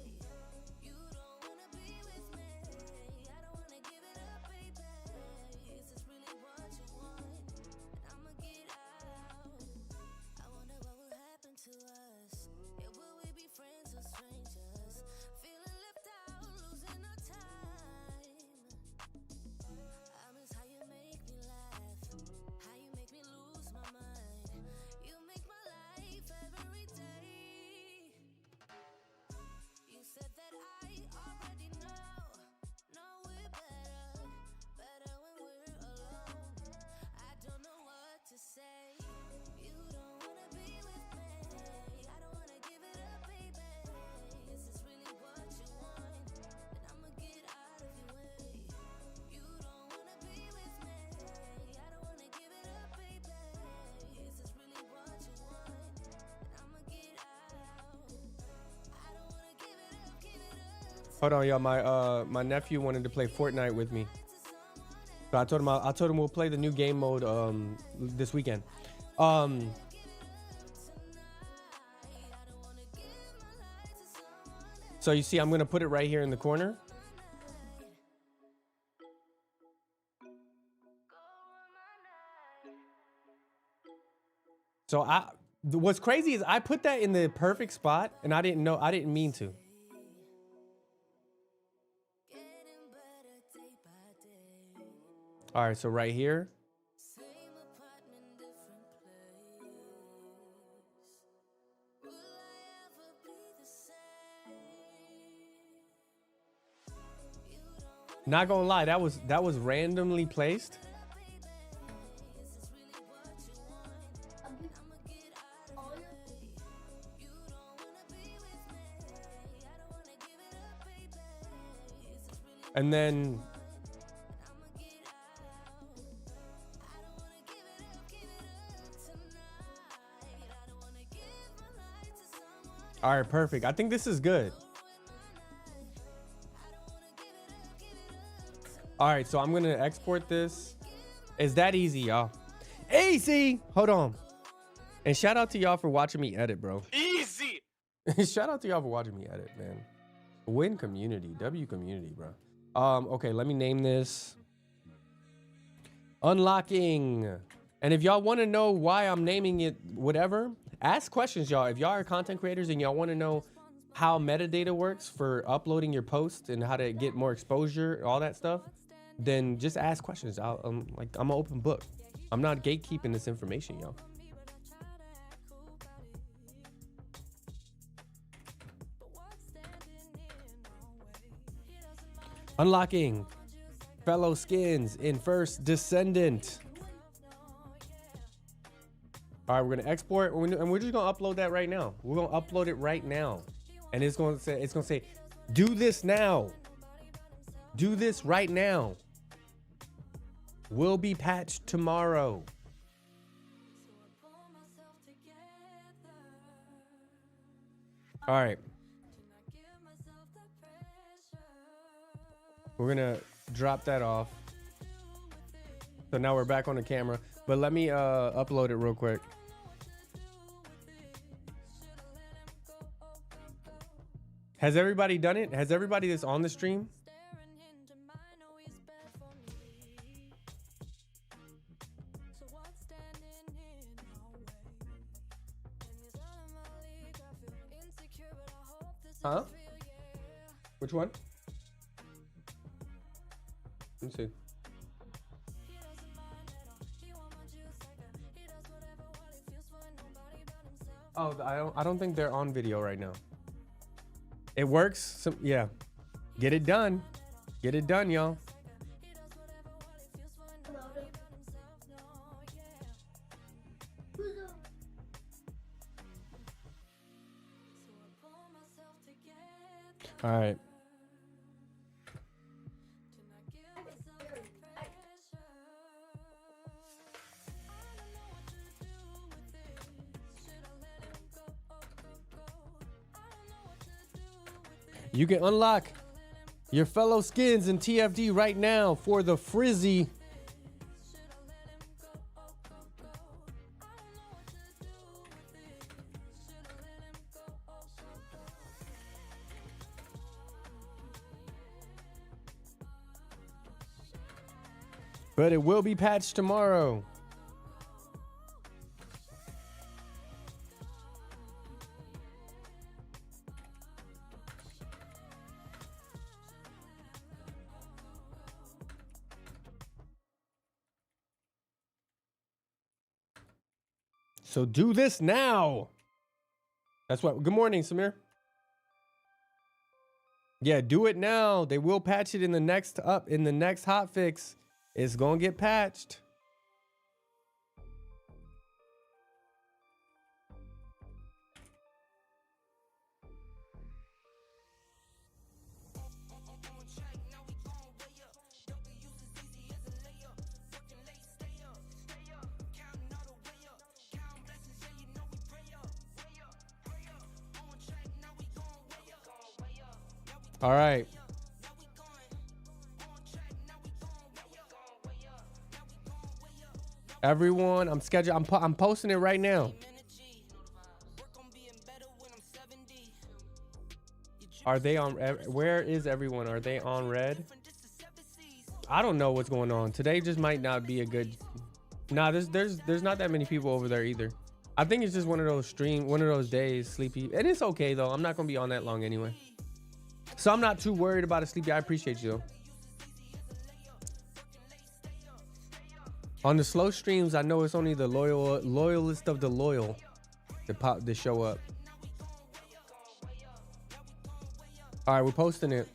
Hold on, y'all. My nephew wanted to play Fortnite with me, so I told him we'll play the new game mode this weekend. So you see, I'm gonna put it right here in the corner. So what's crazy is I put that in the perfect spot, and I didn't mean to. All right, so right here. Not gonna lie, that was randomly placed. And then all right, perfect. I think this is good. All right, so I'm gonna export this. It's that easy, y'all. Easy. Hold on. And shout out to y'all for watching me edit, bro. Easy. Shout out to y'all for watching me edit, man. Win community, W community, bro. Okay, let me name this Unlocking. And if y'all want to know why I'm naming it whatever, ask questions, y'all. If y'all are content creators and y'all want to know how metadata works for uploading your post and how to get more exposure, all that stuff, then just ask questions. I'm an open book. I'm not gatekeeping this information, y'all. Unlocking fellow skins in first Descendant. All right, we're gonna export, and we're just gonna upload that right now. We're gonna upload it right now, and it's gonna say, do this now. Do this right now. Will be patched tomorrow. All right. We're gonna drop that off. So now we're back on the camera, but let me upload it real quick. Has everybody done it? Has everybody that's on the stream? Huh? Which one? Let me see. Oh, I don't think they're on video right now. It works. Yeah. Get it done. Get it done, y'all. All right. You can unlock your fellow skins in TFD right now for the Frizzy. But it will be patched tomorrow. So do this now. That's what. Good morning, Samir. Yeah, do it now. They will patch it in the next hotfix. It's gonna get patched. All right. Everyone, I'm posting it right now. Are they on? Where is everyone? Are they on red? I don't know what's going on. Today just might not be a good. Nah, there's not that many people over there either. I think it's just one of those days, sleepy. And it's okay though. I'm not gonna be on that long anyway. So I'm not too worried about a sleepy. I appreciate you though. On the slow streams, I know it's only the loyalist of the loyal that show up. All right, we're posting it.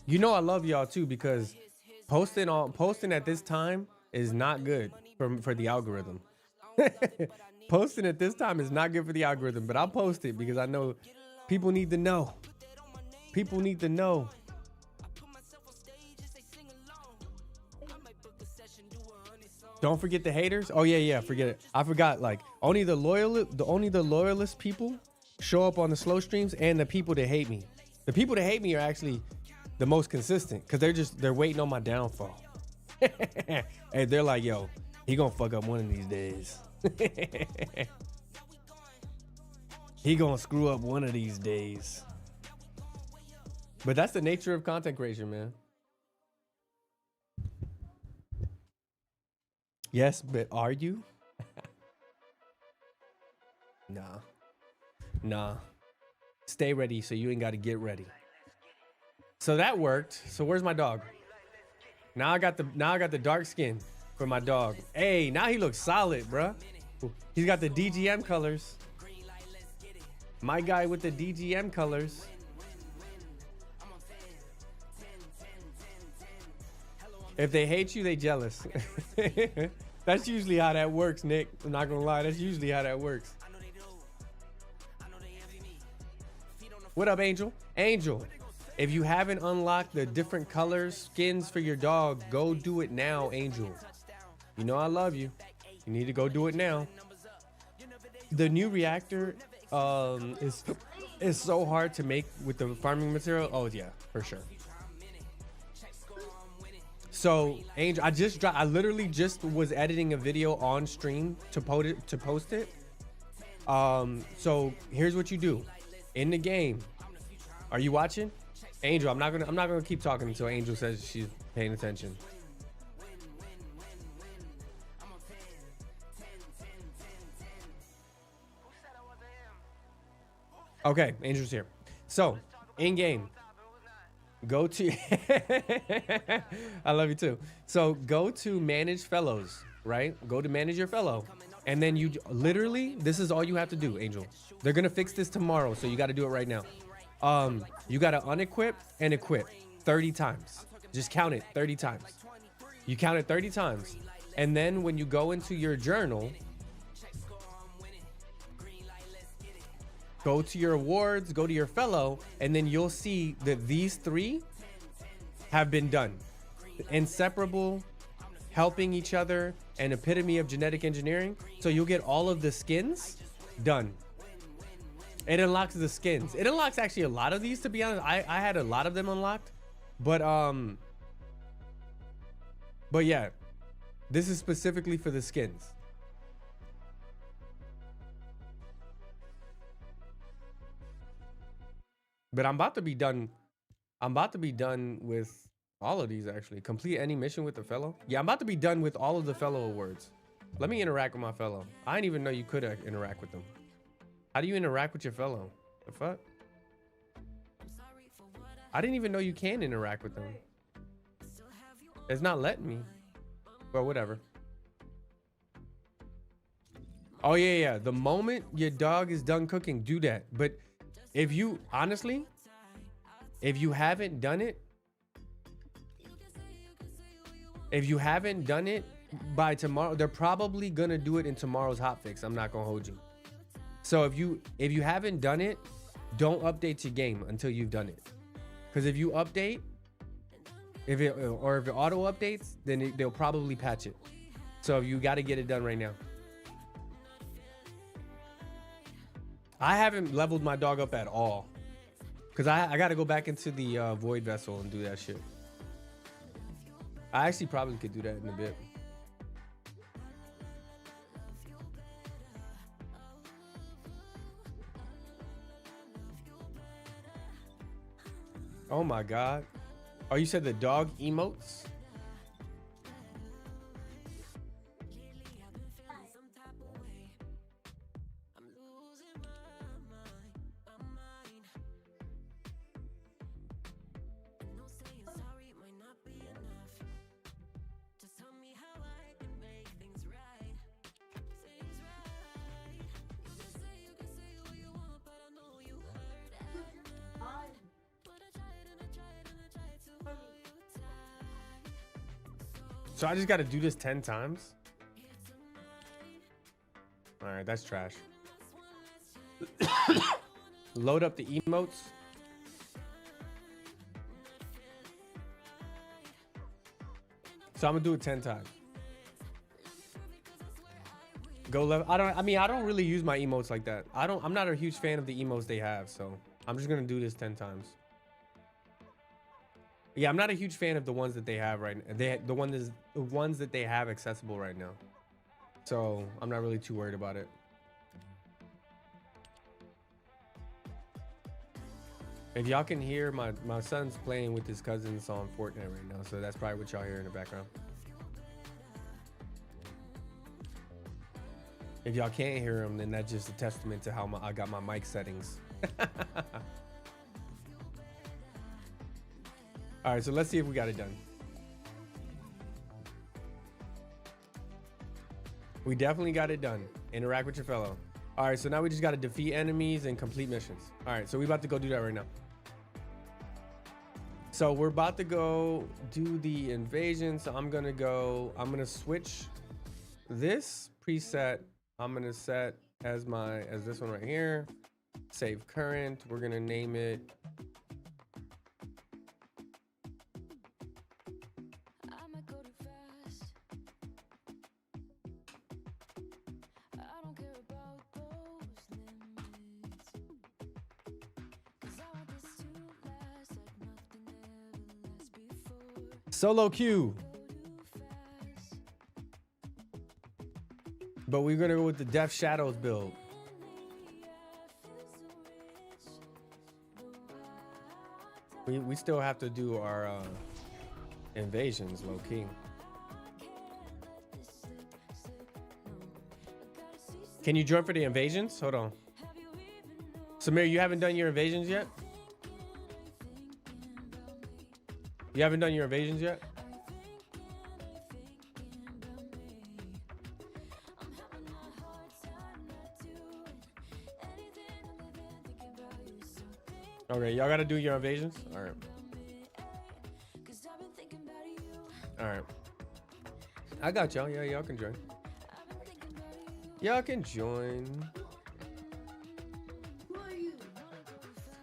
You know I love y'all too, because posting at this time is not good for the algorithm. Posting at this time is not good for the algorithm, but I'll post it because I know people need to know. People need to know. Don't forget the haters. Oh yeah, forget it. I forgot. Like only the loyalist people show up on the slow streams, and the people that hate me. The people that hate me are actually the most consistent because they're waiting on my downfall. And they're like, yo, he gonna fuck up one of these days. He gonna screw up one of these days. But that's the nature of content creation, man. Yes, but are you? Nah. Stay ready so you ain't got to get ready. So that worked. So where's my dog? Now I got the dark skin for my dog. Hey, now he looks solid, bruh. He's got the DGM colors. My guy with the DGM colors. If they hate you, they jealous. That's usually how that works, Nick. I'm not gonna lie. That's usually how that works. What up, Angel? Angel, if you haven't unlocked the different colors, skins for your dog, go do it now, Angel. You know I love you. You need to go do it now. The new reactor is so hard to make with the farming material. Oh yeah, for sure. So Angel, I literally just was editing a video on stream to post it. So here's what you do. In the game, are you watching? Angel, I'm not gonna keep talking until Angel says she's paying attention. Okay, Angel's here. So in game, go to I love you too. So go to manage fellows, right? Go to manage your fellow. And then you literally, this is all you have to do, Angel. They're gonna fix this tomorrow, so you gotta do it right now. You gotta unequip and equip 30 times. Just count it 30 times. You count it 30 times. And then when you go into your journal, go to your awards, go to your fellow, and then you'll see that these three have been done. Inseparable, helping each other, and epitome of genetic engineering. So you'll get all of the skins done. It unlocks the skins. It unlocks actually a lot of these, to be honest. I had a lot of them unlocked, but yeah, this is specifically for the skins. But I'm about to be done I'm about to be done with all of these actually. Complete any mission with the fellow. Yeah, I'm about to be done with all of the fellow awards. Let me interact with my fellow. I didn't even know you could interact with them. How do you interact with your fellow? The fuck? I didn't even know you can interact with them. It's not letting me. Well, whatever. Oh yeah. The moment your dog is done cooking, do that. But if you, honestly, if you haven't done it by tomorrow, they're probably gonna do it in tomorrow's hotfix. I'm not gonna hold you. So if you haven't done it, don't update your game until you've done it. Because if you update, if it auto updates, then they'll probably patch it. So you got to get it done right now. I haven't leveled my dog up at all. Because I got to go back into the void vessel and do that shit. I actually probably could do that in a bit. Oh my God. Oh, you said the dog emotes? So I just got to do this 10 times? All right, that's trash. Load up the emotes. So I'm gonna do it 10 times. Go level. I don't really use my emotes like that. I'm not a huge fan of the emotes they have, so I'm just gonna do this 10 times. Yeah, I'm not a huge fan of the ones that they have right now. The ones that they have accessible right now. So I'm not really too worried about it. If y'all can hear, my son's playing with his cousins on Fortnite right now, so that's probably what y'all hear in the background. If y'all can't hear him, then that's just a testament to how I got my mic settings. All right, so let's see if we got it done. We definitely got it done. Interact with your fellow. All right, so now we just got to defeat enemies and complete missions. All right, so we're about to go do that right now. So we're about to go do the invasion. So I'm going to switch this preset. I'm going to set as this one right here. Save current. We're going to name it. Solo queue. But we're gonna go with the Death Shadows build. We still have to do our invasions low key. Can you join for the invasions? Hold on. Samir, you haven't done your invasions yet? You haven't done your invasions yet? Okay, y'all gotta do your invasions? Alright. Alright. I got y'all. Yeah, y'all can join. Y'all can join.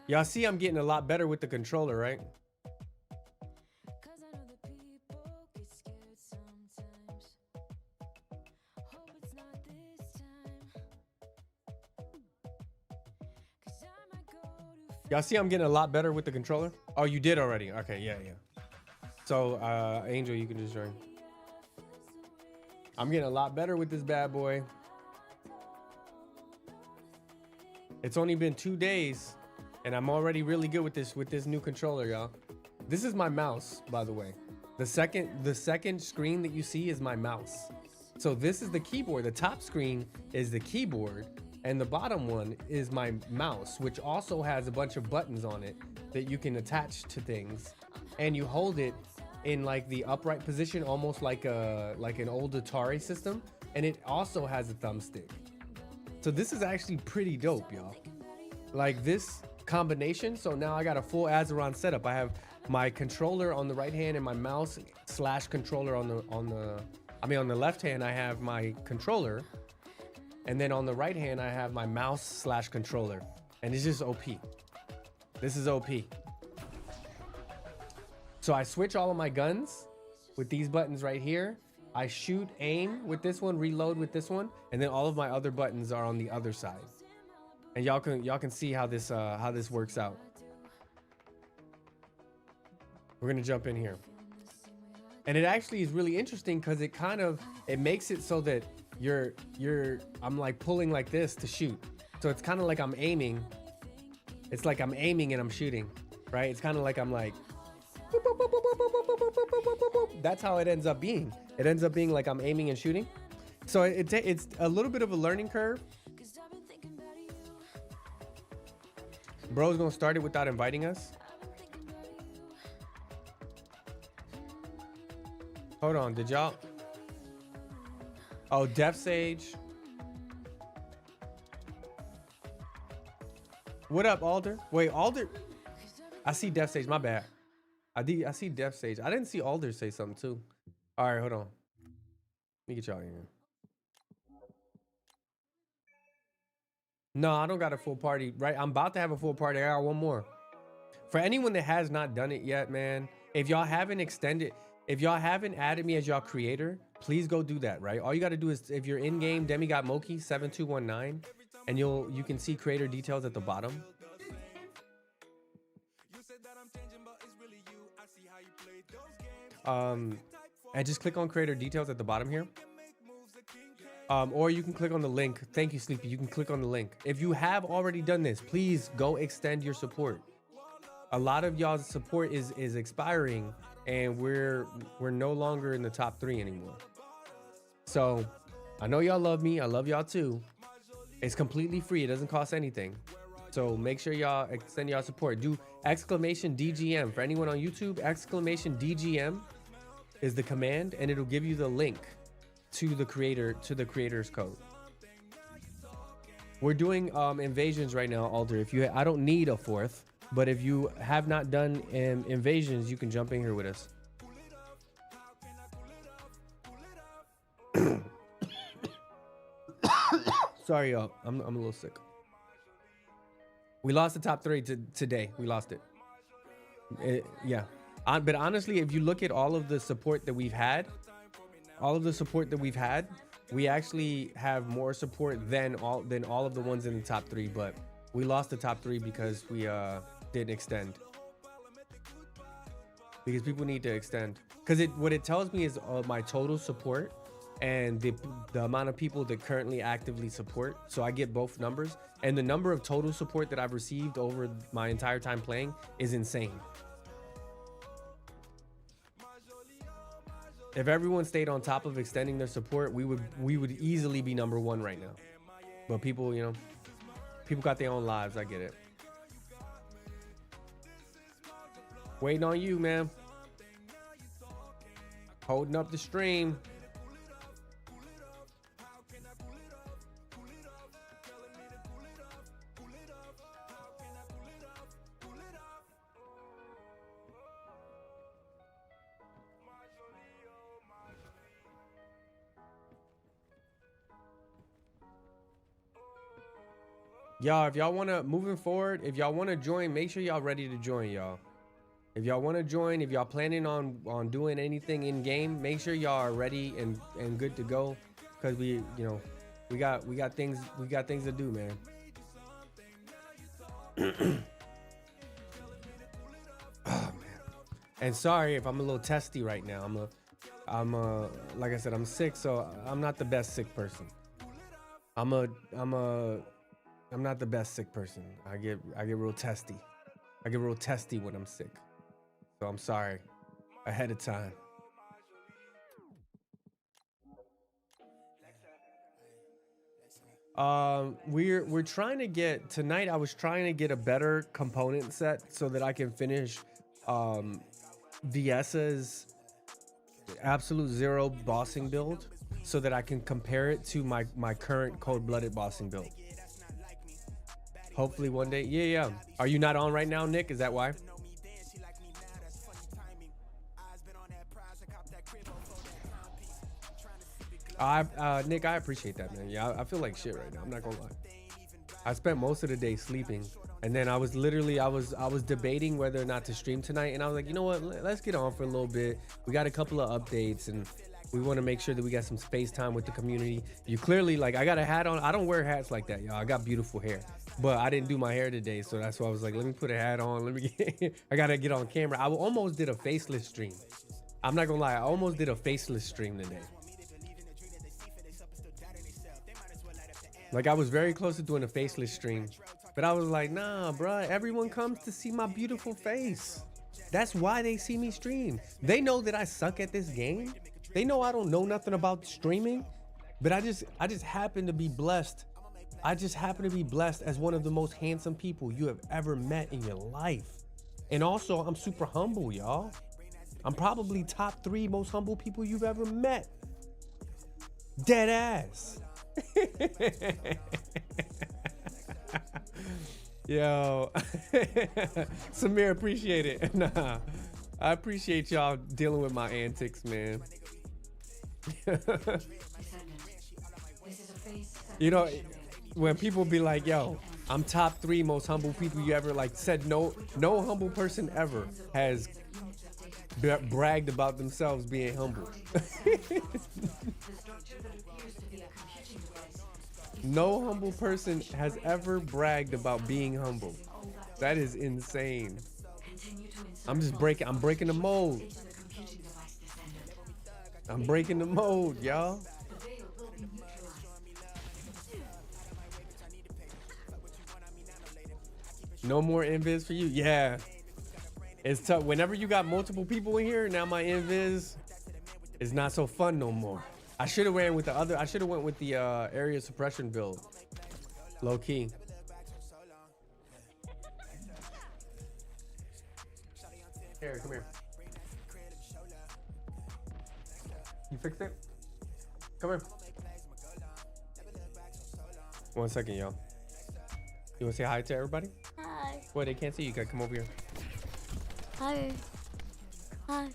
Y'all see I'm getting a lot better with the controller, right? Y'all see I'm getting a lot better with the controller? Oh, you did already. Okay, yeah. So, Angel, you can just join. I'm getting a lot better with this bad boy. It's only been 2 days, and I'm already really good with this new controller, y'all. This is my mouse, by the way. The second screen that you see is my mouse. So this is the keyboard. The top screen is the keyboard, and the bottom one is my mouse, which also has a bunch of buttons on it that you can attach to things, and you hold it in like the upright position, almost like an old Atari system, and it also has a thumbstick. So this is actually pretty dope, y'all. Like this combination. So now I got a full Azeron setup. I have my controller on the right hand and my mouse / controller on the left hand. I have my controller, and then on the right hand I have my mouse / controller, and it's just OP. This is OP. So I switch all of my guns with these buttons right here. I shoot, aim with this one, reload with this one, and then all of my other buttons are on the other side. And y'all can see how this works out. We're gonna jump in here, and it actually is really interesting because it makes it so that I'm like pulling like this to shoot. So it's kind of like I'm aiming. It's like I'm aiming and I'm shooting, right? It's kind of like I'm like. That's how it ends up being. It ends up being like I'm aiming and shooting. So it's a little bit of a learning curve. Bro's gonna start it without inviting us. Hold on, did y'all? Oh, Def Sage. What up, Alder? Wait, Alder. I see Def Sage, my bad. I see Def Sage. I didn't see Alder say something too. All right, hold on. Let me get y'all in here. No, I don't got a full party, right? I'm about to have a full party. I got one more. For anyone that has not done it yet, man, if y'all haven't added me as y'all creator, please go do that, right? All you got to do is, if you're in game, Demigod Moki 7219, and you can see creator details at the bottom. And just click on creator details at the bottom here. Or you can click on the link. Thank you, Sleepy. You can click on the link. If you have already done this, please go extend your support. A lot of y'all's support is expiring, and we're no longer in the top 3 anymore. So I know y'all love me. I love y'all too. It's completely free. It doesn't cost anything. So make sure y'all extend y'all support. Do exclamation DGM for anyone on YouTube. Exclamation DGM is the command, and it'll give you the link to the creator's code. We're doing invasions right now, Alder. I don't need a 4th, but if you have not done invasions, you can jump in here with us. Sorry, y'all. I'm a little sick. We lost the top 3 today. We lost it. Yeah. But honestly, if you look at all of the support that we've had, we actually have more support than all of the ones in the top 3. But we lost the top 3 because we didn't extend. Because people need to extend. Because what it tells me is my total support and the amount of people that currently actively support. So I get both numbers, and the number of total support that I've received over my entire time playing is insane. If everyone stayed on top of extending their support, we would easily be number 1 right now. But people got their own lives. I get it. Waiting on you, man. Holding up the stream. Y'all, if y'all want to, moving forward, if y'all want to join, make sure y'all ready to join, y'all. If y'all want to join, if y'all planning on doing anything in game, make sure y'all are ready and good to go, because we got things to do, man. Oh man. And sorry if I'm a little testy right now. I'm like I said, I'm sick, so I'm not the best sick person. I'm not the best sick person. I get real testy. I get real testy when I'm sick. So I'm sorry ahead of time. We're trying to get tonight. I was trying to get a better component set so that I can finish Viesa's absolute zero bossing build, so that I can compare it to my current cold-blooded bossing build. Hopefully one day. Yeah. Are you not on right now, Nick? Is that why? Nick, I appreciate that, man. Yeah, I feel like shit right now. I'm not gonna lie. I spent most of the day sleeping, and then I was debating whether or not to stream tonight, and I was like, you know what? Let's get on for a little bit. We got a couple of updates, and we want to make sure that we got some space time with the community. You clearly, like, I got a hat on. I don't wear hats like that, y'all. I got beautiful hair, but I didn't do my hair today, so that's why I was like, let me put a hat on. Let me I gotta get on camera. I almost did a faceless stream. I'm not gonna lie. I almost did a faceless stream today. Like, I was very close to doing a faceless stream, but I was like, nah, bruh, everyone comes to see my beautiful face. That's why they see me stream. They know that I suck at this game. They know I don't know nothing about streaming, but I just happen to be blessed. I just happen to be blessed as one of the most handsome people you have ever met in your life. And also, I'm super humble, y'all. I'm probably top 3 most humble people you've ever met. Dead ass. Yo. Samir, appreciate it. Nah, I appreciate y'all dealing with my antics, man. You know, when people be like, yo, I'm top 3 most humble people you ever, like, said no humble person ever has bragged about themselves being humble. No humble person has ever bragged about being humble. That is insane. I'm breaking the mold. I'm breaking the mold, y'all. No more invis for you. Yeah. It's tough. Whenever you got multiple people in here, now my invis is not so fun no more. I should have went with the area suppression build. Low key. Here, come here. You fixed it? Come here. 1 second, y'all. You wanna say hi to everybody? Hi. Boy, they can't see you. You gotta come over here. Hi. Hi.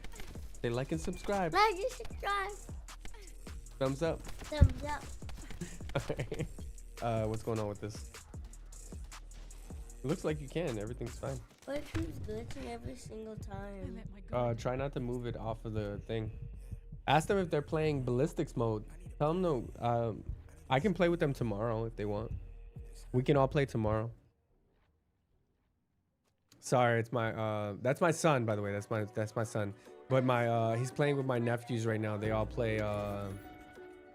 Say like and subscribe. Like and subscribe. Thumbs up. Thumbs up. Alright. What's going on with this? It looks like you can. Everything's fine. But it keeps glitching every single time. Try not to move it off of the thing. Ask them if they're playing ballistics mode. Tell them no. I can play with them tomorrow if they want. We can all play tomorrow. Sorry, it's my that's my son, by the way. That's my son. But my he's playing with my nephews right now. They all play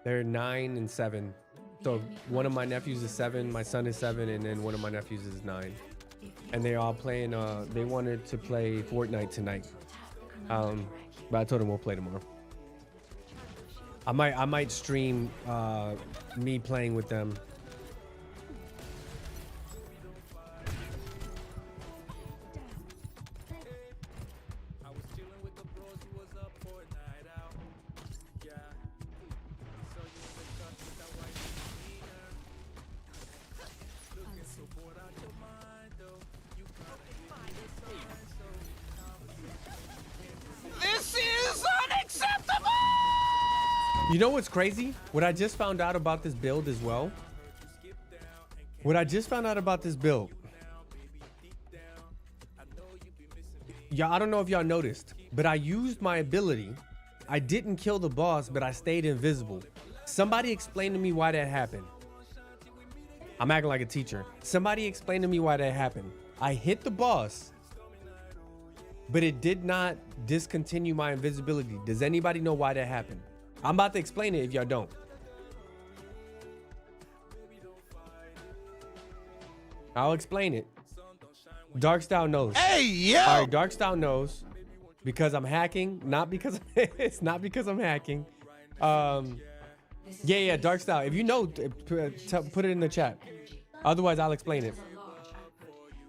they're 9 and 7. So one of my nephews is 7, my son is 7, and then one of my nephews is 9. And they all playing they wanted to play Fortnite tonight. But I told them we'll play tomorrow. I might stream me playing with them. You know what's crazy? What I just found out about this build as well. Yeah, I don't know if y'all noticed, but I used my ability. I didn't kill the boss, but I stayed invisible. Somebody explain to me why that happened. I'm acting like a teacher. Somebody explain to me why that happened. I hit the boss, but it did not discontinue my invisibility. Does anybody know why that happened? I'm about to explain it if y'all don't. I'll explain it. Darkstyle knows. Hey, yo! All right, Darkstyle knows. because I'm hacking, not because it's not because I'm hacking. Yeah, Dark Style. If you know, put it in the chat. Otherwise, I'll explain it.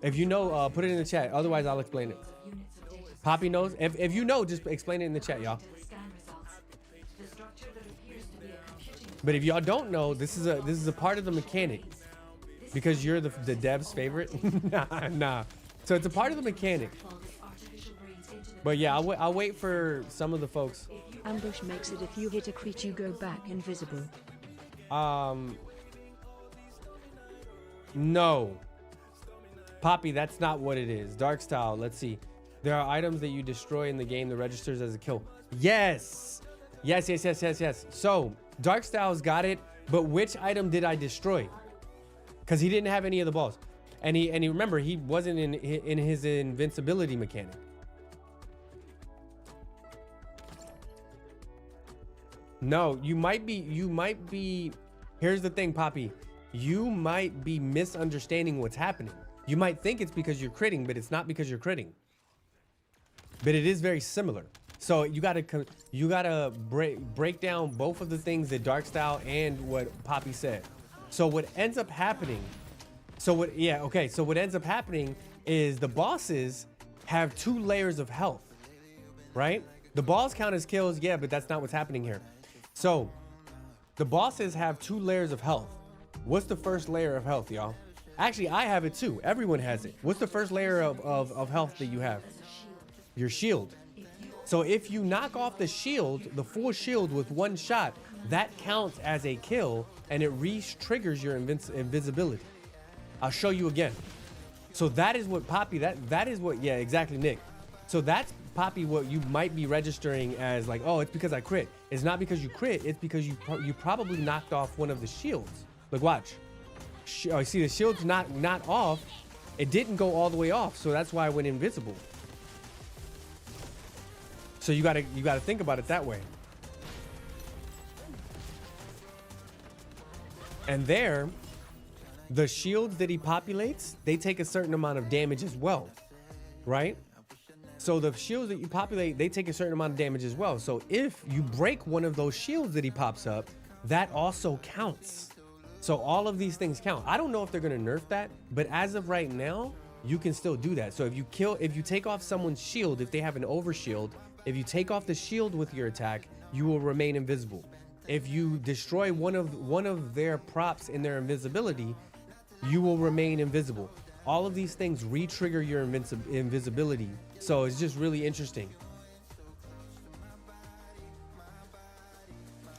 If you know, put it in the chat. Otherwise, I'll explain it. Poppy knows. If you know, just explain it in the chat, y'all. But if y'all don't know, this is a part of the mechanic, because you're the dev's favorite. nah. So it's a part of the mechanic. But yeah, I'll wait for some of the folks. Ambush makes it if you hit a creature, you go back invisible. No. Poppy, that's not what it is. Dark Style, let's see. There are items that you destroy in the game that registers as a kill. Yes. So, Dark Style's got it, but which item did I destroy? Because he didn't have any of the balls. And he remember, he wasn't in his invincibility mechanic. No, you might be, here's the thing, Poppy. You might be misunderstanding what's happening. You might think it's because you're critting, but it's not because you're critting. But it is very similar. So you gotta break down both of the things that Dark Style and what Poppy said. So what ends up happening, so what ends up happening is the bosses have 2 layers of health, right? The balls count as kills, yeah, but that's not what's happening here. So the bosses have 2 layers of health. What's the first layer of health, y'all? Actually, I have it too. Everyone has it. What's the first layer of health that you have? Your shield. So if you knock off the shield, the full shield with 1 shot, that counts as a kill, and it re-triggers your invisibility. I'll show you again. So that is what Poppy, that is what, yeah, exactly, Nick. So that's, Poppy, what you might be registering as like, oh, it's because I crit. It's not because you crit, it's because you probably knocked off one of the shields. Look, watch. Oh, see, the shield's not off. It didn't go all the way off, so that's why I went invisible. So you gotta think about it that way. And there, the shields that he populates, they take a certain amount of damage as well, right? So the shields that you populate, they take a certain amount of damage as well. So if you break one of those shields that he pops up, that also counts. So all of these things count. I don't know if they're gonna nerf that, but as of right now, you can still do that. So if you take off someone's shield, if they have an overshield, if you take off the shield with your attack, you will remain invisible. If you destroy one of their props in their invisibility, you will remain invisible. All of these things re-trigger your invisibility. So it's just really interesting.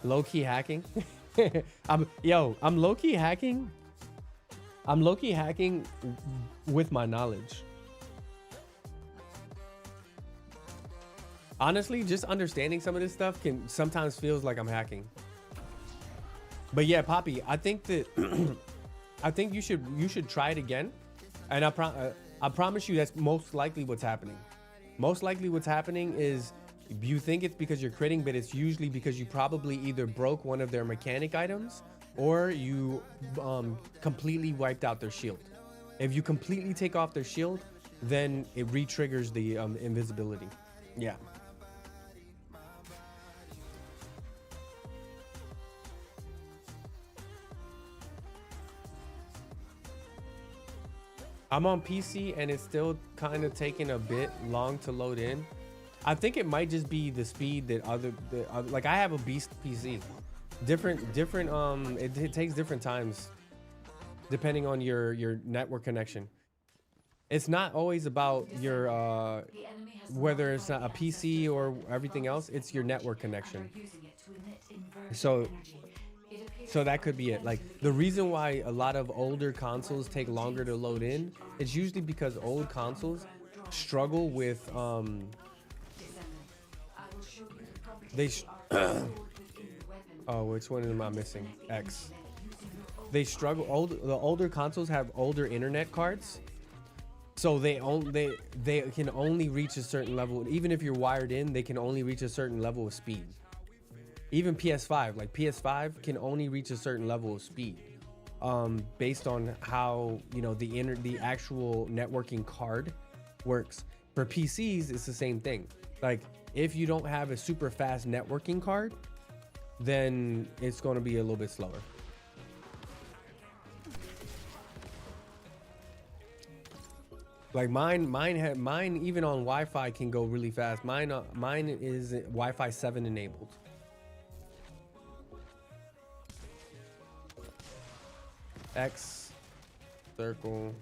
Low-key hacking. I'm low-key hacking. I'm low-key hacking with my knowledge. Honestly, just understanding some of this stuff can sometimes feels like I'm hacking. But yeah, Poppy, I think that I think you should try it again, and I promise you that's most likely what's happening. Most likely what's happening is you think it's because you're critting, but it's usually because you probably either broke one of their mechanic items or you completely wiped out their shield. If you completely take off their shield, then it re-triggers the invisibility. Yeah. I'm on PC and it's still kind of taking a bit long to load in. I think it might just be the speed that like I have a beast PC. It takes different times depending on your network connection. It's not always about your whether it's a PC or everything else, it's your network connection. So that could be it. Like the reason why a lot of older consoles take longer to load in, it's usually because old consoles struggle with oh, which one am I missing? X. They struggle. The older consoles have older internet cards, so they can only reach a certain level. Even if you're wired in, they can only reach a certain level of speed. Even PS5, like PS5 can only reach a certain level of speed, based on how the actual networking card works. For PCs, it's the same thing. Like if you don't have a super fast networking card, then it's going to be a little bit slower. Like mine even on Wi-Fi can go really fast. Mine is Wi-Fi 7 enabled. X circle.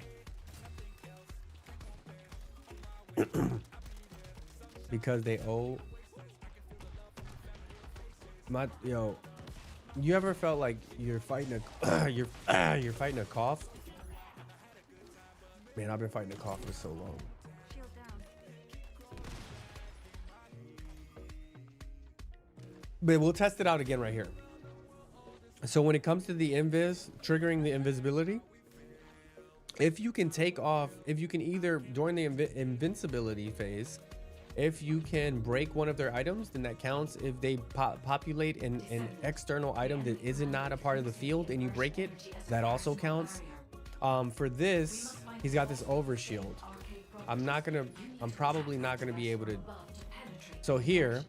Because they owe my yo. You ever felt like you're fighting a you're fighting a cough? Man, I've been fighting a cough for so long. But we'll test it out again right here. So when it comes to the triggering the invisibility, if you can take off, if you can either during the invincibility phase, if you can break one of their items, then that counts. If they populate an external item that is not a part of the field and you break it, that also counts. For this, he's got this overshield. I'm probably not gonna be able to. So here,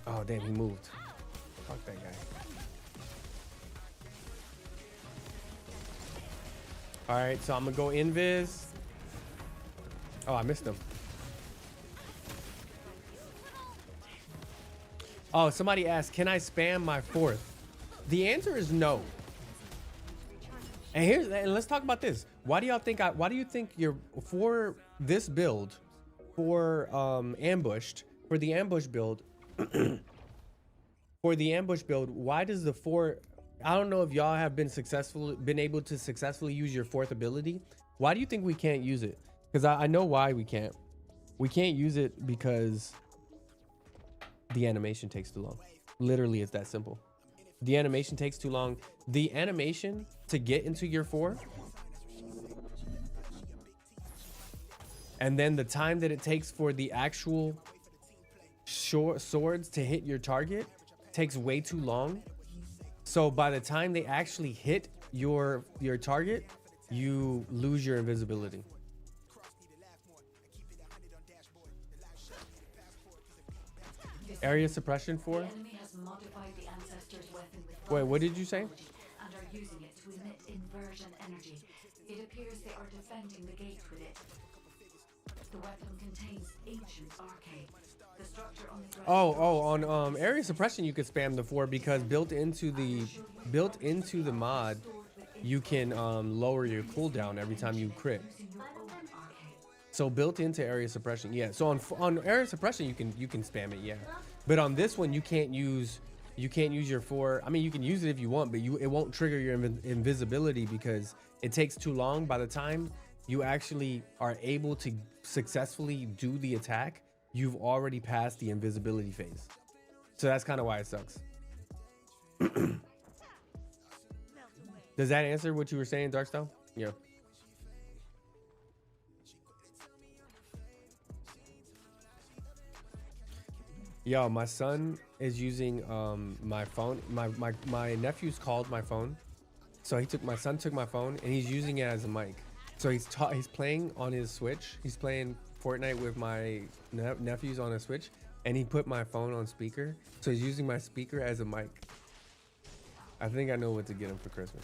oh damn, he moved. Fuck that guy. All right, so I'm gonna go invis. Oh, I missed him. Oh, somebody asked, can I spam my fourth? The answer is no. And let's talk about this. Why do you think you're for this build, for ambushed, for the ambush build, why does the 4, I don't know if y'all have been able to successfully use your fourth ability. Why do you think we can't use it? Because I know why we can't. We can't use it because the animation takes too long. Literally, it's that simple. The animation takes too long. The animation to get into your 4, and then the time that it takes for the actual swords to hit your target takes way too long. So by the time they actually hit your target, you lose your invisibility. Area suppression 4? Wait, what did you say? And are using it to emit inversion energy. It appears they are defending the gate with it. The weapon contains ancient arcade. The structure on the ground. On area suppression you could spam the 4 because built into the mod, you can lower your cooldown every time you crit. So built into area suppression, yeah. So on area suppression you can spam it, yeah. But on this one you can't use your 4. I mean, you can use it if you want, but it won't trigger your invisibility because it takes too long. By the time you actually are able to successfully do the attack, you've already passed the invisibility phase. So that's kind of why it sucks. Does that answer what you were saying, Darkstyle? Yeah. Yo, my son is using my phone. My nephew's called my phone, so my son took my phone and he's using it as a mic. So he's playing on his Switch. He's playing Fortnite with my nephews on a Switch, and he put my phone on speaker. So he's using my speaker as a mic. I think I know what to get him for Christmas.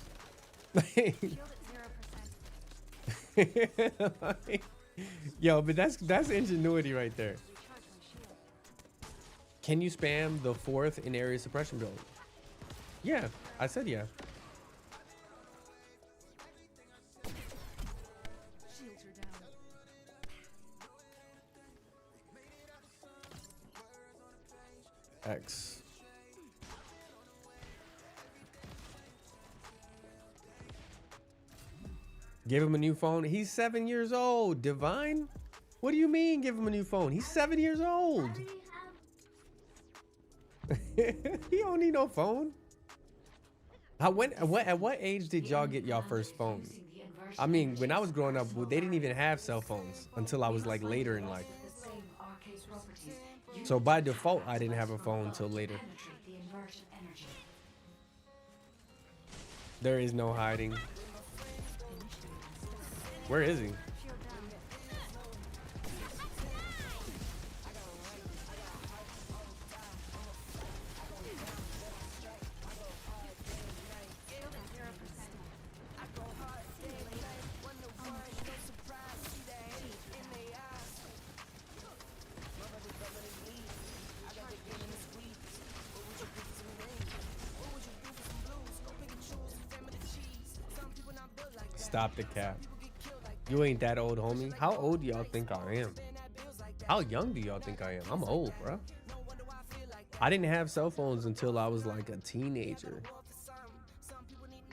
Yo, but that's ingenuity right there. Can you spam the 4th in area suppression build? Yeah, I said yeah. X. Give him a new phone. He's 7 years old. Divine? What do you mean give him a new phone? He's 7 years old. He don't need no phone. At what age did y'all get y'all first phone? I mean, when I was growing up, they didn't even have cell phones until I was like later in life. So by default, I didn't have a phone until later. There is no hiding. Where is he? Stop the cap. You ain't that old, homie. How old do y'all think I am? How young do y'all think I am? I'm old, bro. I didn't have cell phones until I was like a teenager.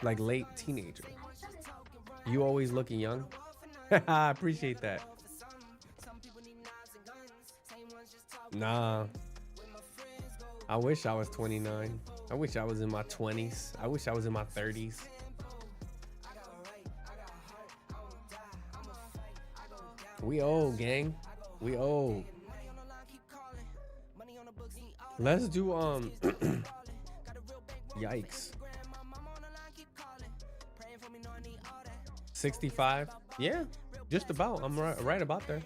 Like late teenager. You always looking young? I appreciate that. Nah. I wish I was 29. I wish I was in my 20s. I wish I was in my 30s. We old, gang. We old. Let's do yikes. 65. Yeah, just about. I'm right about there.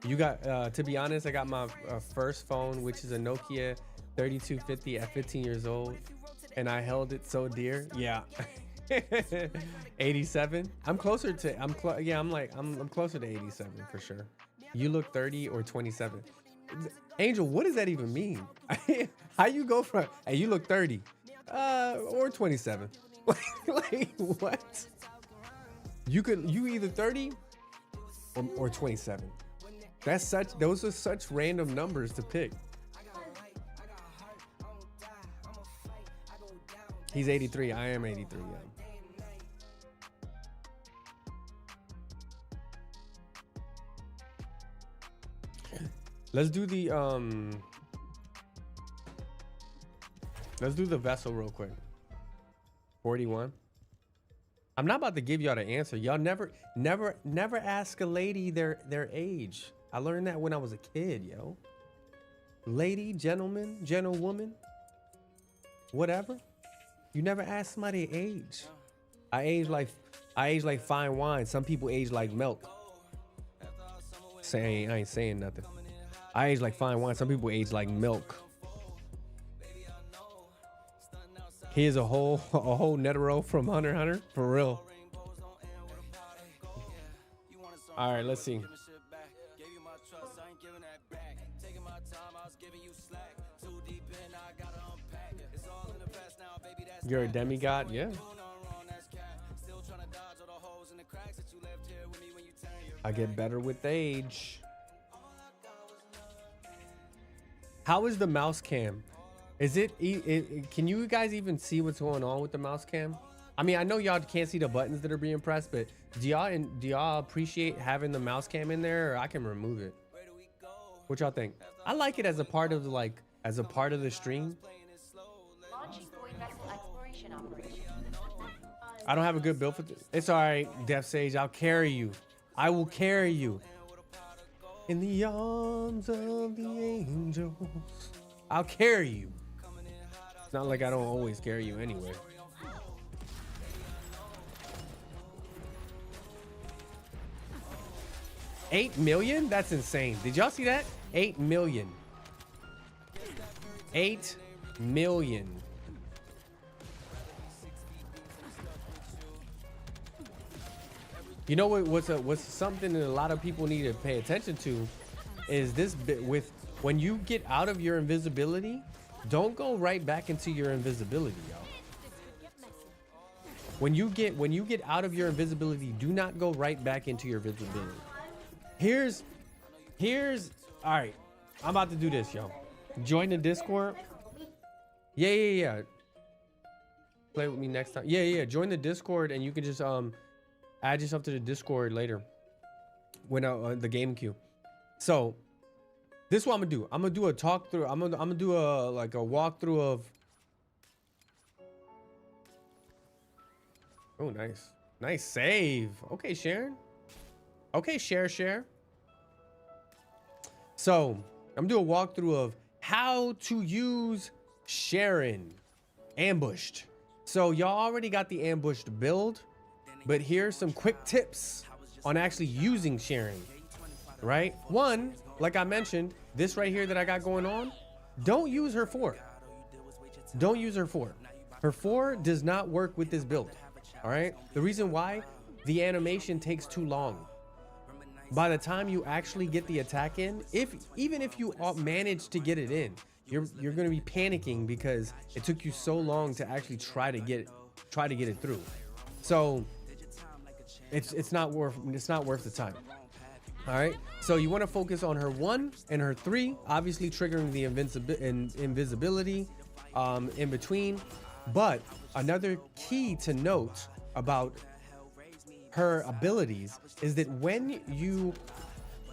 You got to be honest, I got my first phone, which is a Nokia 3250 at 15 years old, and I held it so dear. Yeah. 87. I'm closer to I'm closer to 87 for sure. You look 30 or 27. Angel, what does that even mean? How you go from hey, you look 30 or 27? Like what? You either 30 or 27. Those are such random numbers to pick. He's 83. I am 83. Yeah. Let's do the vessel real quick. 41. I'm not about to give y'all the answer. Y'all never ask a lady their age. I learned that when I was a kid, yo. Lady, gentleman, gentlewoman, whatever. You never ask somebody their age. I age like fine wine. Some people age like milk. I ain't saying nothing. I age like fine wine. Some people age like milk. Here's a whole Netero from Hunter x Hunter for real. All right, let's see. You're a demigod, yeah. I get better with age. How is the mouse cam? Is it can you guys even see what's going on with the mouse cam? I mean, I know y'all can't see the buttons that are being pressed, but do y'all appreciate having the mouse cam in there, or I can remove it? What y'all think? I like it as a part of the stream. I don't have a good build for this. It's all right, Death Sage. I'll carry you. I will carry you. In the arms of the angels. I'll carry you. It's not like I don't always carry you anyway. $8 million? That's insane. Did y'all see that? 8 million. 8 million. You know what's something that a lot of people need to pay attention to is this bit with when you get out of your invisibility, don't go right back into your invisibility, y'all. When you get out of your invisibility, do not go right back into your visibility. Here's all right. I'm about to do this, y'all. Join the Discord. Yeah. Play with me next time. Yeah. Join the Discord and you can just add yourself to the Discord later when the game queue. So this is what I'm gonna do. I'm gonna do a talk through. I'm gonna do a walkthrough of. Oh, nice save. Okay, Sharen. Okay, share. So I'm gonna do a walkthrough of how to use Sharen ambushed. So y'all already got the ambushed build. But here's some quick tips on actually using Sharen, right? One, like I mentioned, this right here that I got going on, don't use her 4. Don't use her 4. Her 4 does not work with this build, all right? The reason why, the animation takes too long. By the time you actually get the attack in, even if you manage to get it in, you're gonna be panicking because it took you so long to actually try to get it through. So it's not worth the time. All right, so you want to focus on her 1 and her 3, obviously triggering the invisibility in between. But another key to note about her abilities is that when you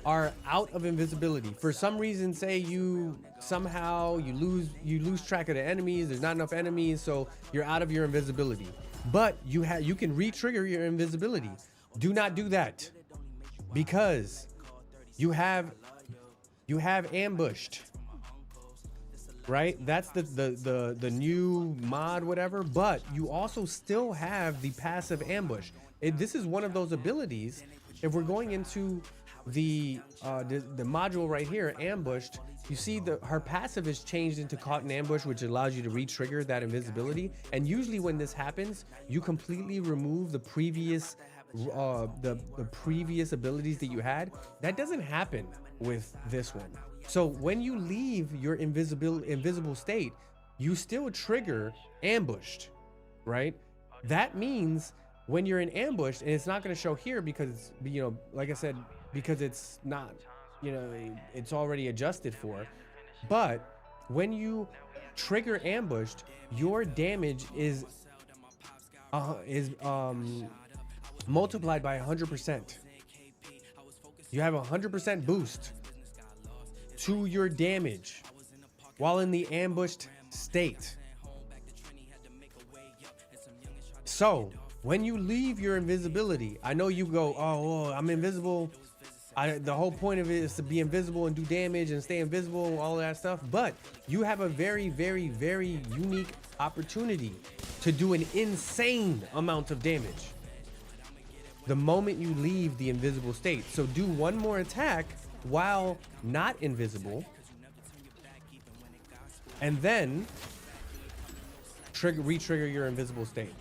are out of invisibility for some reason, say you lose track of the enemies, there's not enough enemies, so you're out of your invisibility, but you can re-trigger your invisibility. Do not do that, because you have ambushed, right? That's the new mod, whatever. But you also still have the passive ambush. This is one of those abilities. If we're going into the module right here, ambushed, you see her passive is changed into caught in ambush, which allows you to re-trigger that invisibility. And usually when this happens, you completely remove the previous the previous abilities that you had. That doesn't happen with this one. So when you leave your invisible state, you still trigger ambushed, right? That means when you're in ambush, and it's not going to show here because, you know, like I said, because it's not, you know, it's already adjusted for. But when you trigger ambushed, your damage is multiplied by 100%. You have 100% boost to your damage while in the ambushed state. So when you leave your invisibility, I know you go, oh, I'm invisible. The whole point of it is to be invisible and do damage and stay invisible and all that stuff. But you have a very, very, very unique opportunity to do an insane amount of damage the moment you leave the invisible state. So do one more attack while not invisible, and then re-trigger your invisible state.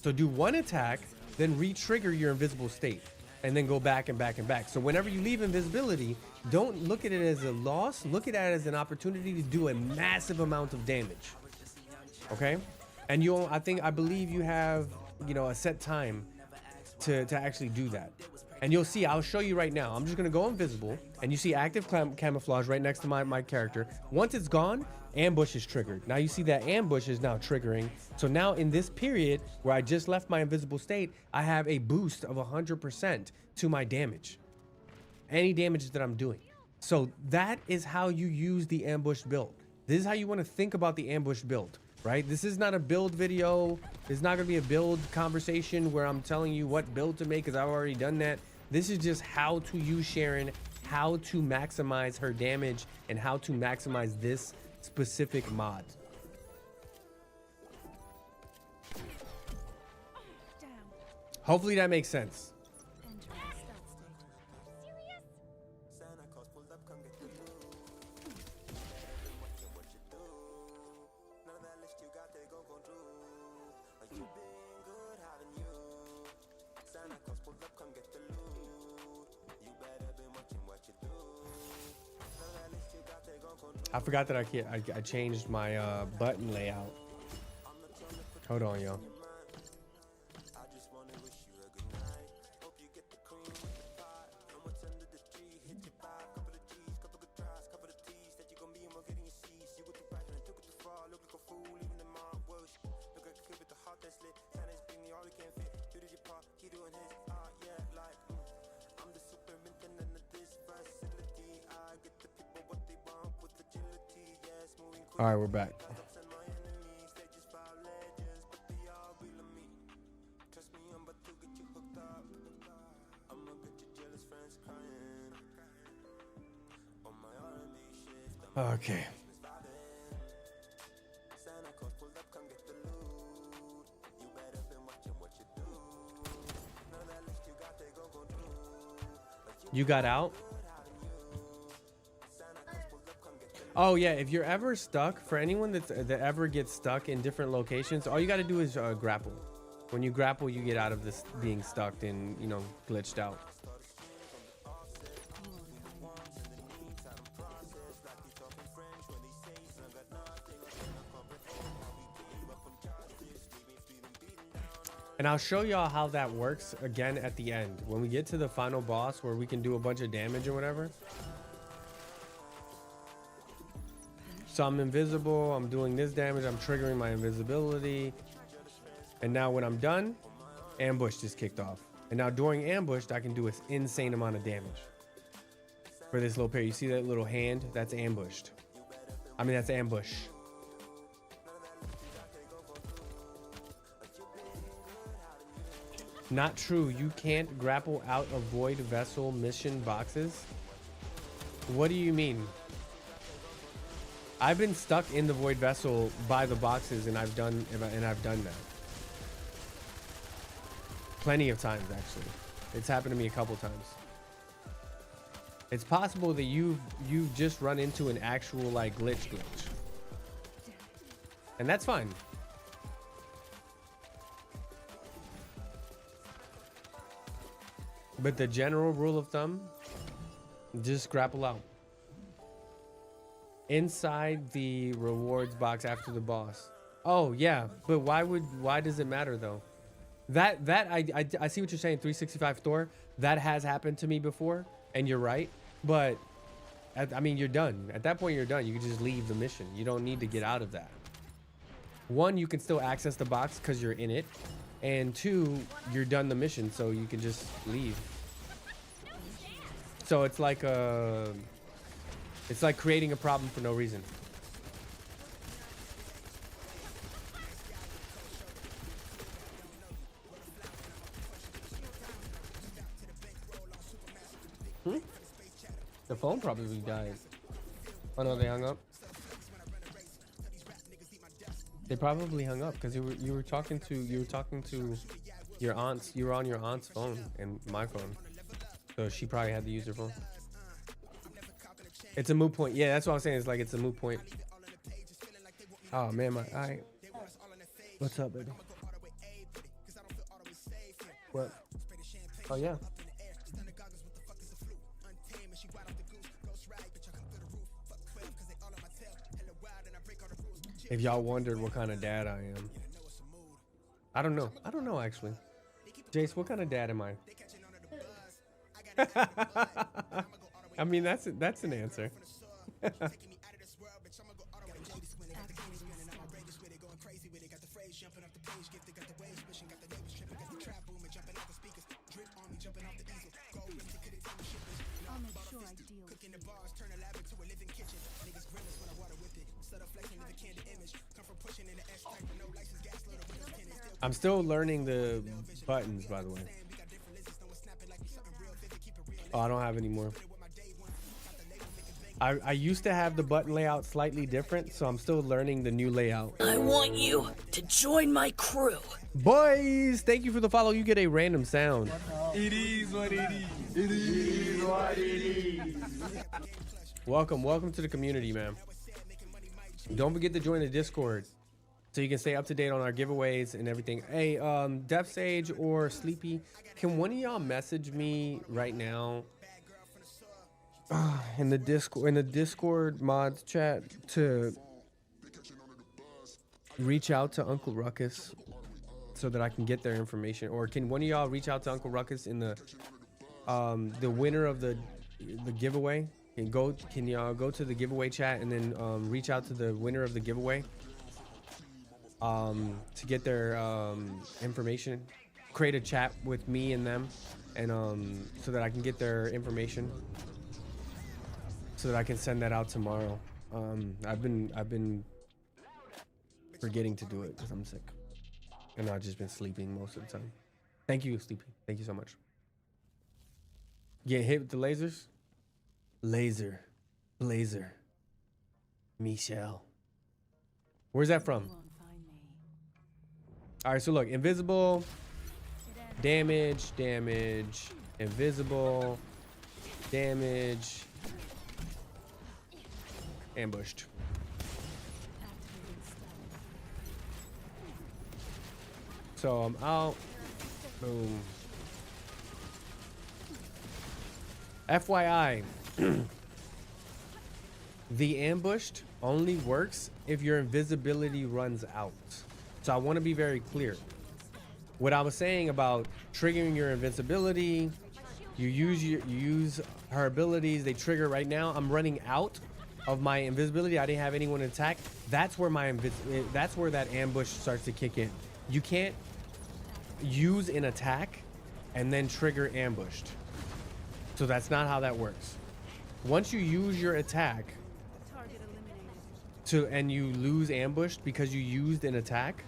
So do one attack, then re-trigger your invisible state, and then go back and back and back. So whenever you leave invisibility, don't look at it as a loss. Look at it as an opportunity to do a massive amount of damage. Okay? And I believe you have, you know, a set time to actually do that. And you'll see, I'll show you right now. I'm just gonna go invisible, and you see active camouflage right next to my character. Once it's gone, ambush is triggered. Now you see that ambush is now triggering. So now in this period where I just left my invisible state, I have a boost of 100% to my damage. Any damage that I'm doing. So that is how you use the ambushed build. This is how you want to think about the ambushed build, right? This is not a build video. It's not gonna be a build conversation where I'm telling you what build to make, because I've already done that. This is just how to use Sharen, how to maximize her damage, and how to maximize this specific mod. Hopefully that makes sense. I forgot that I changed my button layout. Hold on, yo. All right, we're back. Okay. You got out? Oh yeah, if you're ever stuck, for anyone that ever gets stuck in different locations, all you got to do is grapple. When you grapple, you get out of this being stuck and, you know, glitched out. And I'll show y'all how that works again at the end. When we get to the final boss where we can do a bunch of damage or whatever. So I'm invisible, I'm doing this damage, I'm triggering my invisibility. And now when I'm done, ambush just kicked off. And now during ambushed, I can do an insane amount of damage. For this little pair, you see that little hand? That's ambushed. I mean, that's ambush. Not true. You can't grapple out of void vessel mission boxes. What do you mean? I've been stuck in the void vessel by the boxes, and I've done that plenty of times. Actually, it's happened to me a couple times. It's possible that you've just run into an actual like glitch, and that's fine. But the general rule of thumb, just grapple out. Inside the rewards box after the boss. Oh yeah, but why does it matter though? That I see what you're saying, 365 Thor. That has happened to me before, and you're right. But I mean, you're done. At that point, you're done. You can just leave the mission. You don't need to get out of that. One, you can still access the box because you're in it. And two, you're done the mission, so you can just leave. So it's like creating a problem for no reason. The phone probably died. Oh no, they hung up. They probably hung up because you were talking to your aunt's. You were on your aunt's phone and my phone, so she probably had to use her phone. It's a moot point. Yeah, that's what I'm saying. It's like it's a moot point. Oh man, my eye. What's up, baby? What? Oh yeah. If y'all wondered what kind of dad I am, I don't know. I don't know actually. Jace, what kind of dad am I? I mean, that's an answer. I'm still learning the buttons, by the way. Oh, I don't have any more. I used to have the button layout slightly different, so I'm still learning the new layout. I want you to join my crew. Boys, thank you for the follow. You get a random sound. It is what it is. It is what it is. Welcome to the community, man. Don't forget to join the Discord so you can stay up to date on our giveaways and everything. Hey, Death Sage or Sleepy, can one of y'all message me right now in the Discord mods chat to reach out to Uncle Ruckus so that I can get their information? Or can one of y'all reach out to Uncle Ruckus in the winner of the giveaway? Can y'all go to the giveaway chat and then reach out to the winner of the giveaway to get their information? Create a chat with me and them, and so that I can get their information, so that I can send that out tomorrow. I've been forgetting to do it because I'm sick, and I've just been sleeping most of the time. Thank you, Sleepy. Thank you so much. Get hit with the lasers. Blazer, Michelle. Where's that from? All right, so look, invisible, damage, invisible, damage, ambushed. So I'm out. Boom. FYI, the ambushed only works if your invisibility runs out. So I want to be very clear. what I was saying about triggering your invincibility, you use her abilities, they trigger. Right now I'm running out of my invisibility. I didn't have anyone attack. That's where that's where that ambush starts to kick in. You can't use an attack and then trigger ambushed. So that's not how that works. Once you use your attack and you lose ambushed because you used an attack,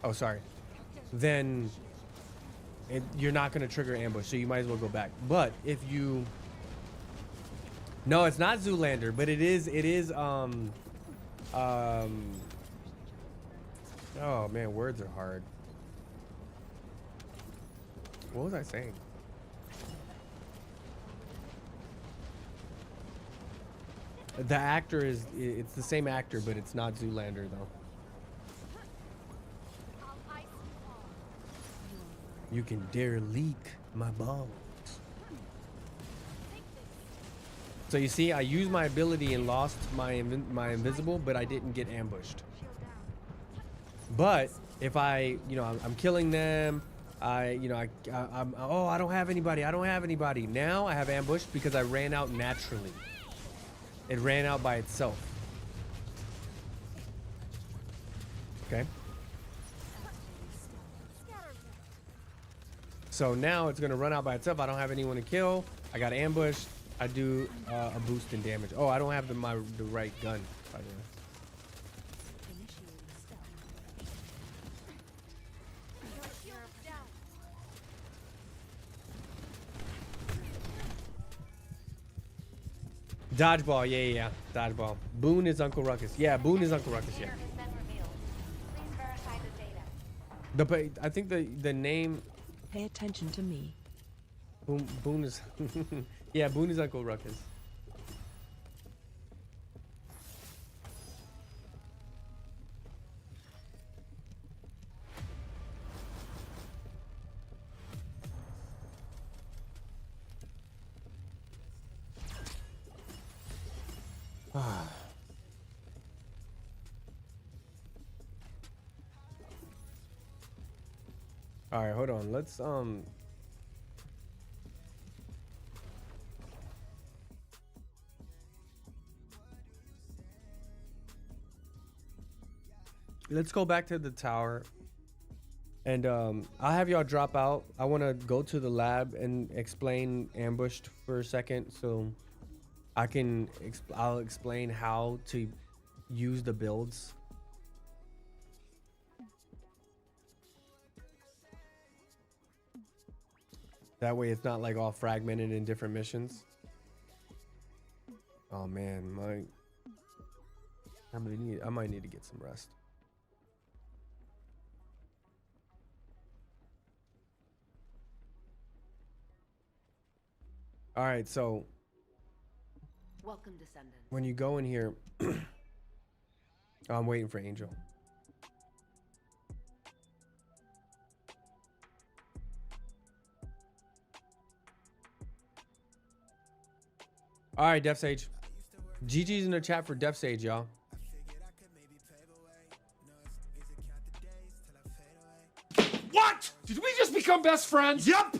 oh sorry, then you're not going to trigger ambush, so you might as well go back. But if you, no, it's not Zoolander, but it is oh man, words are hard. What was I saying? The actor it's the same actor, but it's not Zoolander though. You can dare leak my balls. So you see, I used my ability and lost my invisible, but I didn't get ambushed. But if I, I'm killing them, I'm oh, I don't have anybody. I don't have anybody. Now I have ambushed because I ran out naturally. It ran out by itself. Okay. So now it's gonna run out by itself. I don't have anyone to kill. I got ambushed. I do a boost in damage. Oh, I don't have the right gun, by the way. Dodgeball, yeah. Dodgeball. Boone is Uncle Ruckus. Yeah, Boone is Uncle Ruckus, yeah. I think the name. Pay attention to me. Boone is yeah, Boone is Uncle Ruckus. All right, hold on. Let's go back to the tower, and I'll have y'all drop out. I want to go to the lab and explain ambushed for a second, so I'll explain how to use the builds. That way it's not like all fragmented in different missions. Oh man, I might need to get some rest. All right, so Welcome, Descendant. when you go in here, I'm waiting for Angel. All right, Def Sage. GG's in the chat for Def Sage, y'all. What? Did we just become best friends? Yep.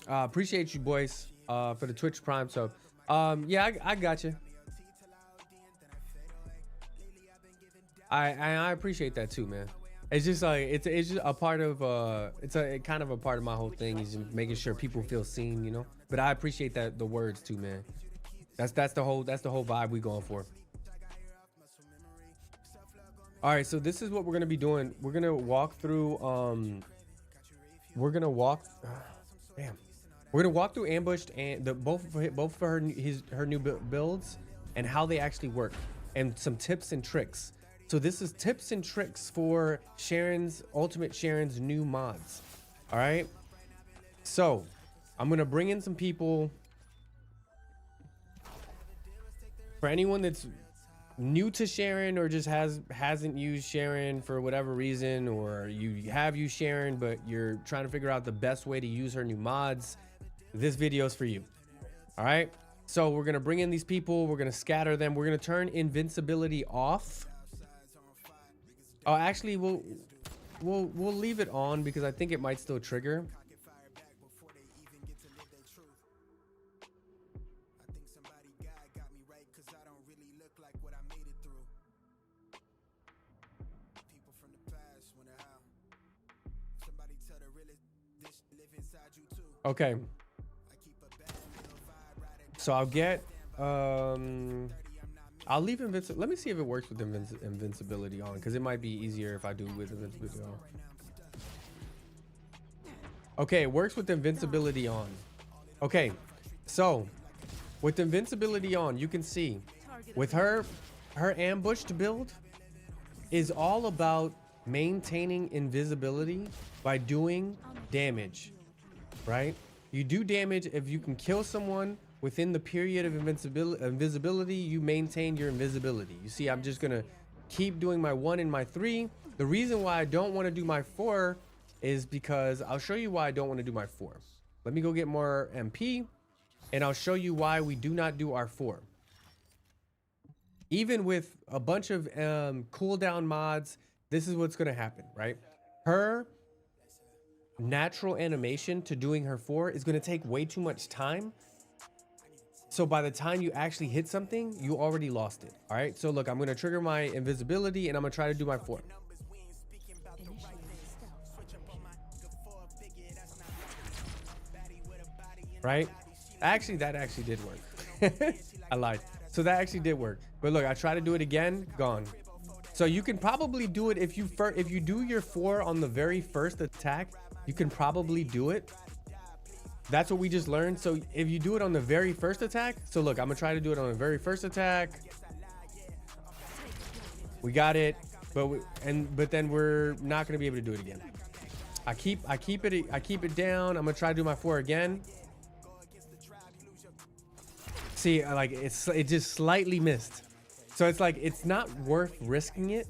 Appreciate you, boys, for the Twitch Prime. So, yeah, I got you. I appreciate that too, man. It's just like it's just a part of kind of a part of my whole thing is making sure people feel seen, you know. But I appreciate the words too, man. That's the whole vibe we going for. All right, so this is what we're gonna be doing. We're gonna walk through. We're gonna walk through ambushed and both for her new builds and how they actually work and some tips and tricks. So this is tips and tricks for Sharen's new mods. All right. So I'm going to bring in some people. For anyone that's new to Sharen or just hasn't used Sharen for whatever reason, or you have used Sharen, but you're trying to figure out the best way to use her new mods, this video is for you. All right. So we're going to bring in these people. We're going to scatter them. We're going to turn invincibility off. Oh, actually, we'll leave it on because I think it might still trigger. Okay. So I'll get I'll leave invincibility. Let me see if it works with invincibility on, because it might be easier if I do with invincibility on. Okay, it works with invincibility on. Okay, so with invincibility on, you can see with her ambushed build is all about maintaining invisibility by doing damage, right? You do damage if you can kill someone within the period of invisibility, you maintain your invisibility. You see, I'm just gonna keep doing my 1 and my 3. The reason why I don't want to do my 4 is because I'll show you why I don't want to do my 4. Let me go get more MP and I'll show you why we do not do our 4. Even with a bunch of cooldown mods, this is what's gonna happen, right? Her natural animation to doing her 4 is gonna take way too much time. So by the time you actually hit something, you already lost it. All right. So look, I'm going to trigger my invisibility and I'm going to try to do my 4. Right. Actually, that actually did work. I lied. So that actually did work. But look, I try to do it again. Gone. So you can probably do it if you do your 4 on the very first attack, you can probably do it. That's what we just learned. So if you do it on the very first attack, so look, I'm gonna try to do it on the very first attack. We got it, but then we're not gonna be able to do it again. I keep it down. I'm gonna try to do my 4 again. See, like it just slightly missed. So it's like it's not worth risking it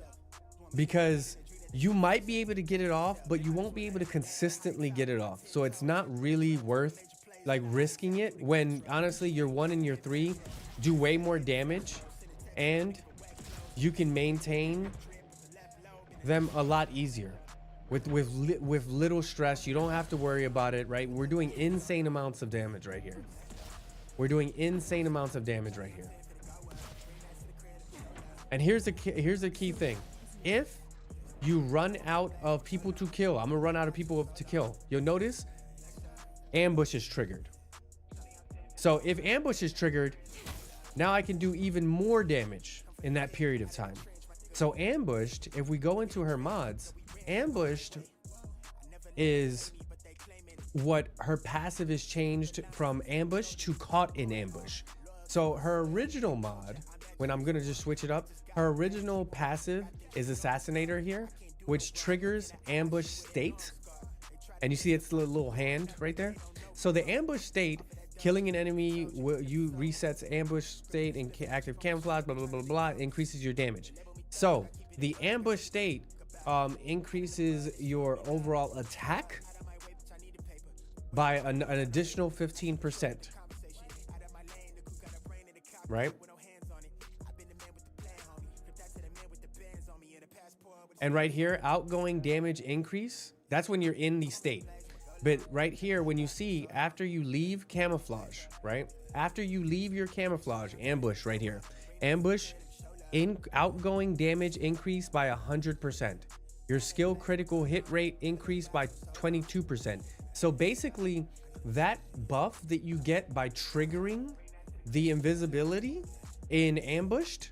because you might be able to get it off, but you won't be able to consistently get it off. So it's not really worth like risking it when honestly your 1 and your 3 do way more damage and you can maintain them a lot easier with little stress. You don't have to worry about it, right? We're doing insane amounts of damage right here. We're doing insane amounts of damage right here. And here's the key thing. If you run out of people to kill, I'm gonna run out of people to kill. You'll notice ambush is triggered. So if ambush is triggered, now I can do even more damage in that period of time. So ambushed, if we go into her mods, ambushed is what her passive is changed from ambush to caught in ambush. So her original mod, when I'm gonna just switch it up, her original passive is Assassinator here, which triggers ambush state. And you see its little hand right there. So the ambush state, killing an enemy, you resets ambush state and active camouflage, blah, blah, blah, blah, increases your damage. So the ambush state increases your overall attack by an additional 15%. Right? And right here, outgoing damage increase, that's when you're in the state. But right here, when you see after you leave camouflage, right? After you leave your camouflage, ambush right here. Ambush, outgoing damage increase by 100%. Your skill critical hit rate increased by 22%. So basically, that buff that you get by triggering the invisibility in ambushed.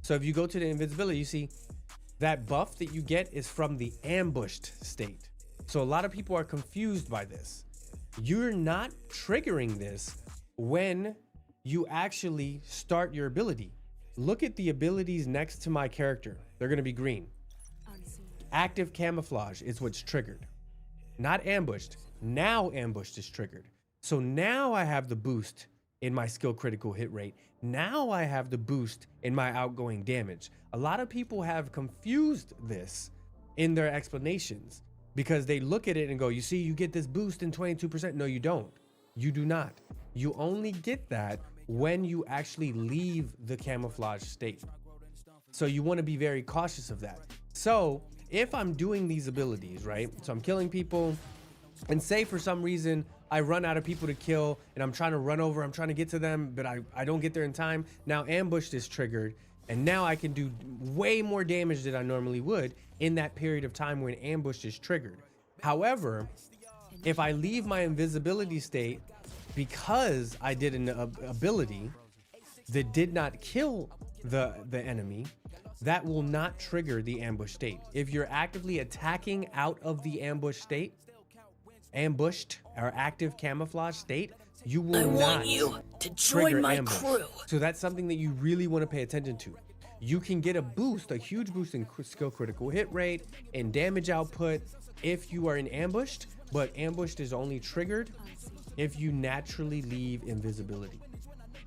So if you go to the invisibility, you see that buff that you get is from the ambushed state. So a lot of people are confused by this. You're not triggering this when you actually start your ability. Look at the abilities next to my character. They're going to be green. Active camouflage is what's triggered, not ambushed. Now ambushed is triggered. So now I have the boost in my skill critical hit rate. Now I have the boost in my outgoing damage. A lot of people have confused this in their explanations because they look at it and go, you see, you get this boost in 22%. No, you don't. You do not. You only get that when you actually leave the camouflage state. So you want to be very cautious of that. So if I'm doing these abilities, right? So I'm killing people, and say for some reason I run out of people to kill and I'm trying to run over, I'm trying to get to them, but I don't get there in time. Now ambushed is triggered, and now I can do way more damage than I normally would in that period of time when ambush is triggered. However, if I leave my invisibility state because I did an ability that did not kill the enemy, that will not trigger the ambush state. If you're actively attacking out of the ambush state, ambushed or active camouflage state, you will I not want you to trigger join my ambush. crew. So that's something that you really want to pay attention to. You can get a boost, a huge boost in skill critical hit rate and damage output if you are in ambushed, but ambushed is only triggered if you naturally leave invisibility.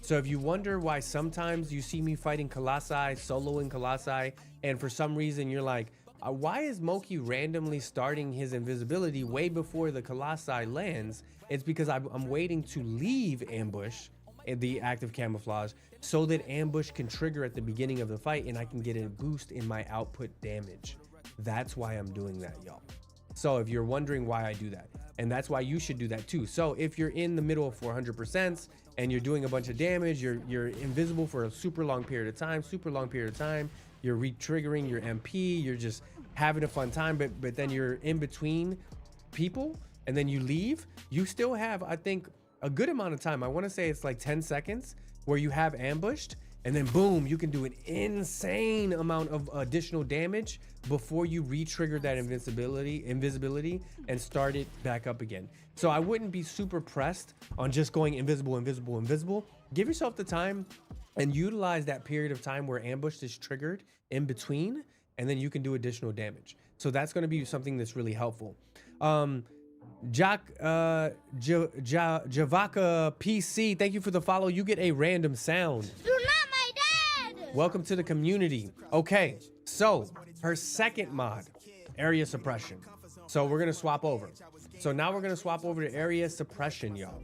So if you wonder why sometimes you see me fighting Colossi, soloing Colossi, and for some reason you're like, why is Moki randomly starting his invisibility way before the Colossi lands? It's because I'm waiting to leave ambush in the active camouflage so that ambush can trigger at the beginning of the fight and I can get a boost in my output damage. That's why I'm doing that, y'all. So if you're wondering why I do that, and that's why you should do that too. So if you're in the middle of 400% and you're doing a bunch of damage, you're invisible for a super long period of time, you're re-triggering your MP, you're just having a fun time, but then you're in between people and then you leave, you still have, I think, a good amount of time. I want to say it's like 10 seconds where you have ambushed, and then boom, you can do an insane amount of additional damage before you re-trigger that invisibility and start it back up again. So I wouldn't be super pressed on just going invisible. Give yourself the time and utilize that period of time where ambush is triggered in between, and then you can do additional damage. So that's going to be something that's really helpful. Javaka PC, thank you for the follow. You get a random sound. You're not my dad! Welcome to the community. Okay, so her second mod, area suppression. So we're gonna swap over. So now we're gonna swap over to area suppression, y'all.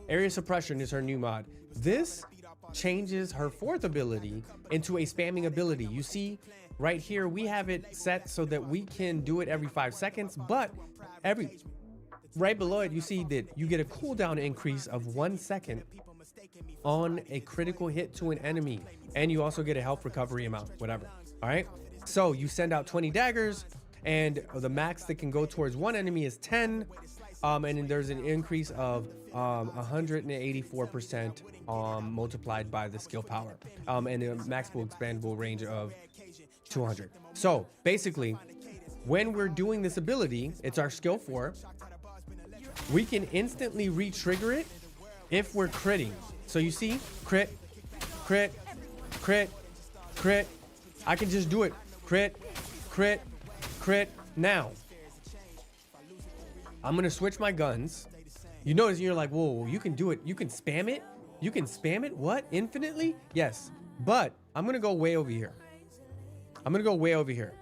Area suppression is her new mod. This changes her fourth ability into a spamming ability. You see right here, we have it set so that we can do it every 5 seconds, but right below it, you see that you get a cooldown increase of 1 second on a critical hit to an enemy, and you also get a health recovery amount, whatever. All right, so you send out 20 daggers, and the max that can go towards one enemy is 10, and then there's an increase of 184% multiplied by the skill power, and a maximum expandable range of 200. So basically, when we're doing this ability, it's our skill 4. We can instantly re-trigger it if we're critting. So you see, crit, crit, crit, crit. I can just do it. Crit, crit, crit. Now, I'm gonna switch my guns. You notice you're like, whoa, you can do it. You can spam it. You can spam it. What? Infinitely? Yes. But I'm gonna go way over here. I'm gonna go way over here.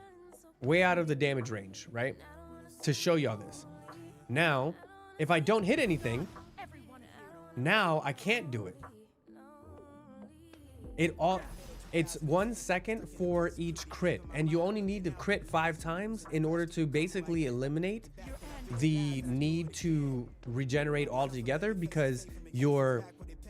Way out of the damage range, right? To show y'all this. Now, if I don't hit anything, now I can't do it. It's 1 second for each crit, and you only need to crit 5 times in order to basically eliminate the need to regenerate altogether, because your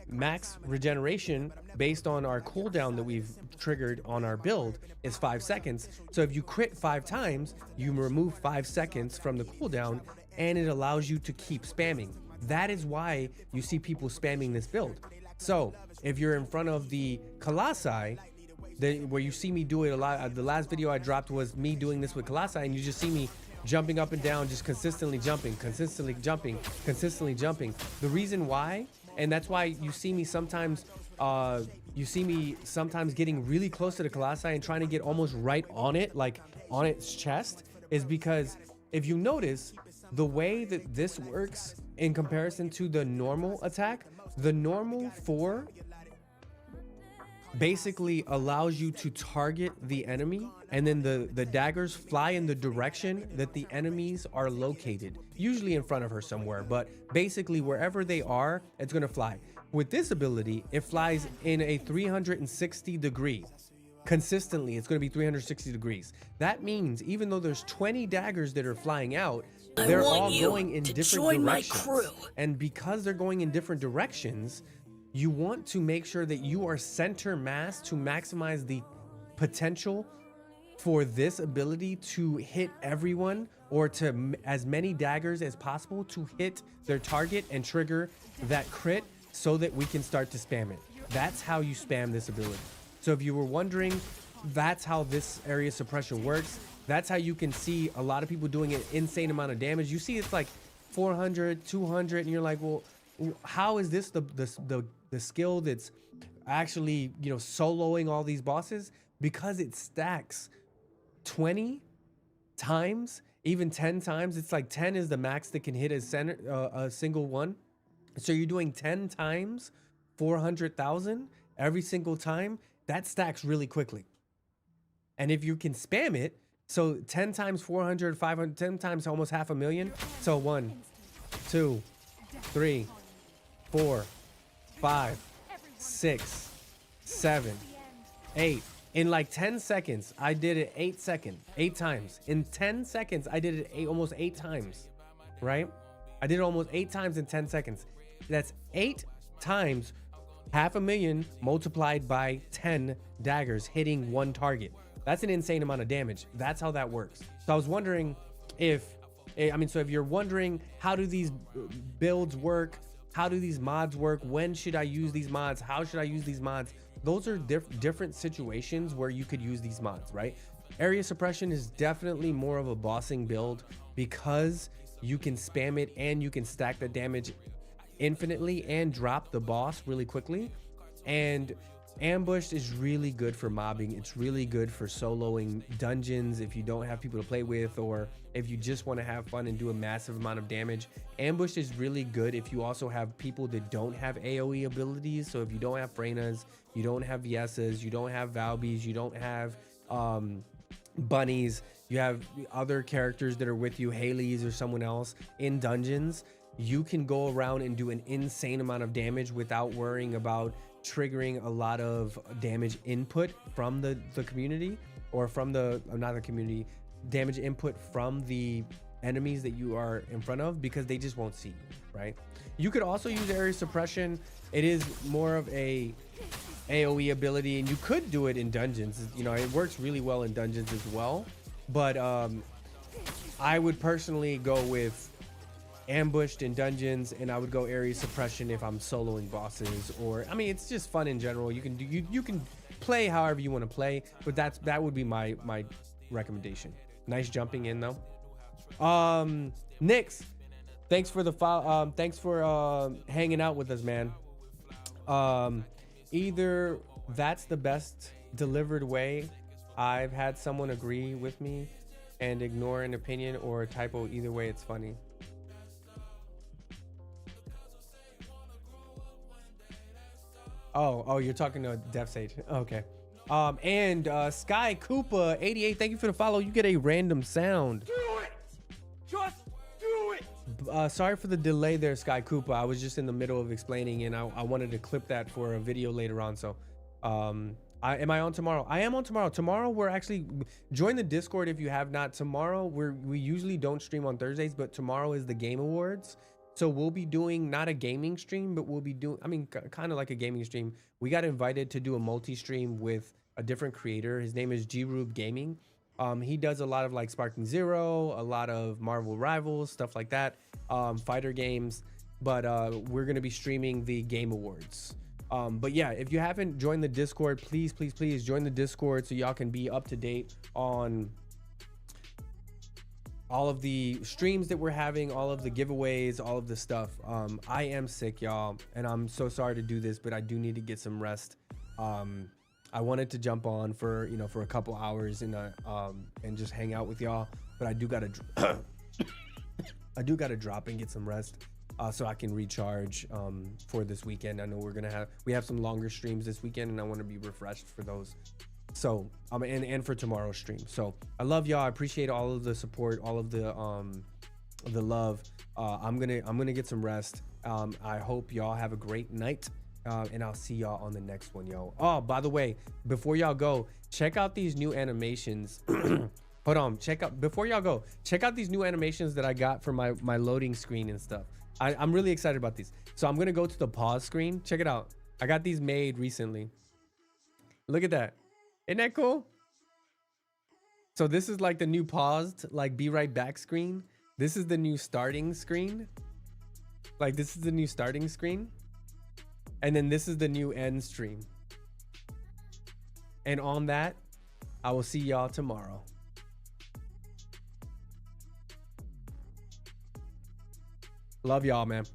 max regeneration based on our cooldown that we've triggered on our build is 5 seconds. So if you crit 5 times, you remove 5 seconds from the cooldown, and it allows you to keep spamming. That is why you see people spamming this build. So if you're in front of the Colossi, where you see me do it a lot, the last video I dropped was me doing this with Colossi, and you just see me jumping up and down, just consistently jumping. The reason why, and that's why you see me sometimes getting really close to the Colossi and trying to get almost right on it, like on its chest, is because if you notice, the way that this works in comparison to the normal attack, the normal 4 basically allows you to target the enemy, and then the daggers fly in the direction that the enemies are located, usually in front of her somewhere, but basically wherever they are, it's gonna fly. With this ability, it flies in a 360 degree. consistently, it's going to be 360 degrees. That means even though there's 20 daggers that are flying out, they're all going in different directions. And because they're going in different directions, you want to make sure that you are center mass to maximize the potential for this ability to hit everyone, or to as many daggers as possible to hit their target and trigger that crit, so that we can start to spam it. That's how you spam this ability. So if you were wondering, that's how this area suppression works. That's how you can see a lot of people doing an insane amount of damage. You see it's like 400, 200, and you're like, well, how is this the skill that's actually, you know, soloing all these bosses? Because it stacks 20 times, even 10 times. It's like 10 is the max that can hit a single one. So you're doing 10 times 400,000 every single time. That stacks really quickly. And if you can spam it, so 10 times 400, 500, 10 times almost 500,000. So 1, 2, 3, 4, 5, 6, 7, 8. In like 10 seconds, I did it 8 times. In 10 seconds, I did it almost 8 times, right? I did it almost 8 times in 10 seconds. That's 8 times 500,000 multiplied by 10 daggers hitting one target. That's an insane amount of damage. That's how that works. So I was wondering if you're wondering, how do these builds work? How do these mods work? When should I use these mods? How should I use these mods? Those are different situations where you could use these mods, right? Area suppression is definitely more of a bossing build because you can spam it and you can stack the damage infinitely and drop the boss really quickly. And ambushed is really good for mobbing. It's really good for soloing dungeons if you don't have people to play with, or if you just want to have fun and do a massive amount of damage. Ambushed is really good if you also have people that don't have AoE abilities. So if you don't have Freynas, you don't have Viesas, you don't have Valbys, you don't have bunnies, you have other characters that are with you, Haley's or someone else in dungeons, you can go around and do an insane amount of damage without worrying about triggering a lot of damage input from the community, or from not the community, damage input from the enemies that you are in front of, because they just won't see you, right? You could also use area suppression. It is more of a AoE ability, and you could do it in dungeons. You know, it works really well in dungeons as well, but I would personally go with ambushed in dungeons, and I would go area suppression if I'm soloing bosses, or I mean, it's just fun in general. You can do you can play however you want to play, but that would be my recommendation. Nice jumping in though. Nix, thanks for the file. Thanks for hanging out with us, man. Either that's the best delivered way I've had someone agree with me and ignore an opinion, or a typo. Either way, it's funny. Oh, you're talking to Def Sage. Okay. And Sky Koopa 88, thank you for the follow. You get a random sound. Do it! Just do it! Sorry for the delay there, Sky Koopa. I was just in the middle of explaining, and I wanted to clip that for a video later on. So, am I on tomorrow? I am on tomorrow. Tomorrow we're actually, join the Discord if you have not. Tomorrow we usually don't stream on Thursdays, but tomorrow is the Game Awards. So we'll be doing not a gaming stream, but we'll be doing, I mean, kind of like a gaming stream. We got invited to do a multi-stream with a different creator. His name is G-Rube Gaming. He does a lot of like Sparking Zero, a lot of Marvel Rivals, stuff like that, fighter games. But we're going to be streaming the Game Awards. But yeah, if you haven't joined the Discord, please join the Discord so y'all can be up to date on all of the streams that we're having, all of the giveaways, all of the stuff. I am sick, y'all, and I'm so sorry to do this, but I do need to get some rest. I wanted to jump on for a couple hours and just hang out with y'all, but I do gotta drop and get some rest so I can recharge for this weekend. I know we have some longer streams this weekend, and I want to be refreshed for those. So and for tomorrow's stream. So I love y'all. I appreciate all of the support, all of the love. I'm gonna get some rest. I hope y'all have a great night. And I'll see y'all on the next one, yo. Oh, by the way, before y'all go, check out these new animations. Hold on, before y'all go, check out these new animations that I got for my loading screen and stuff. I'm really excited about these. So I'm gonna go to the pause screen. Check it out. I got these made recently. Look at that. Isn't that cool? So this is like the new paused, like be right back screen. This is the new starting screen. Like this is the new starting screen. And then this is the new end stream. And on that, I will see y'all tomorrow. Love y'all, man.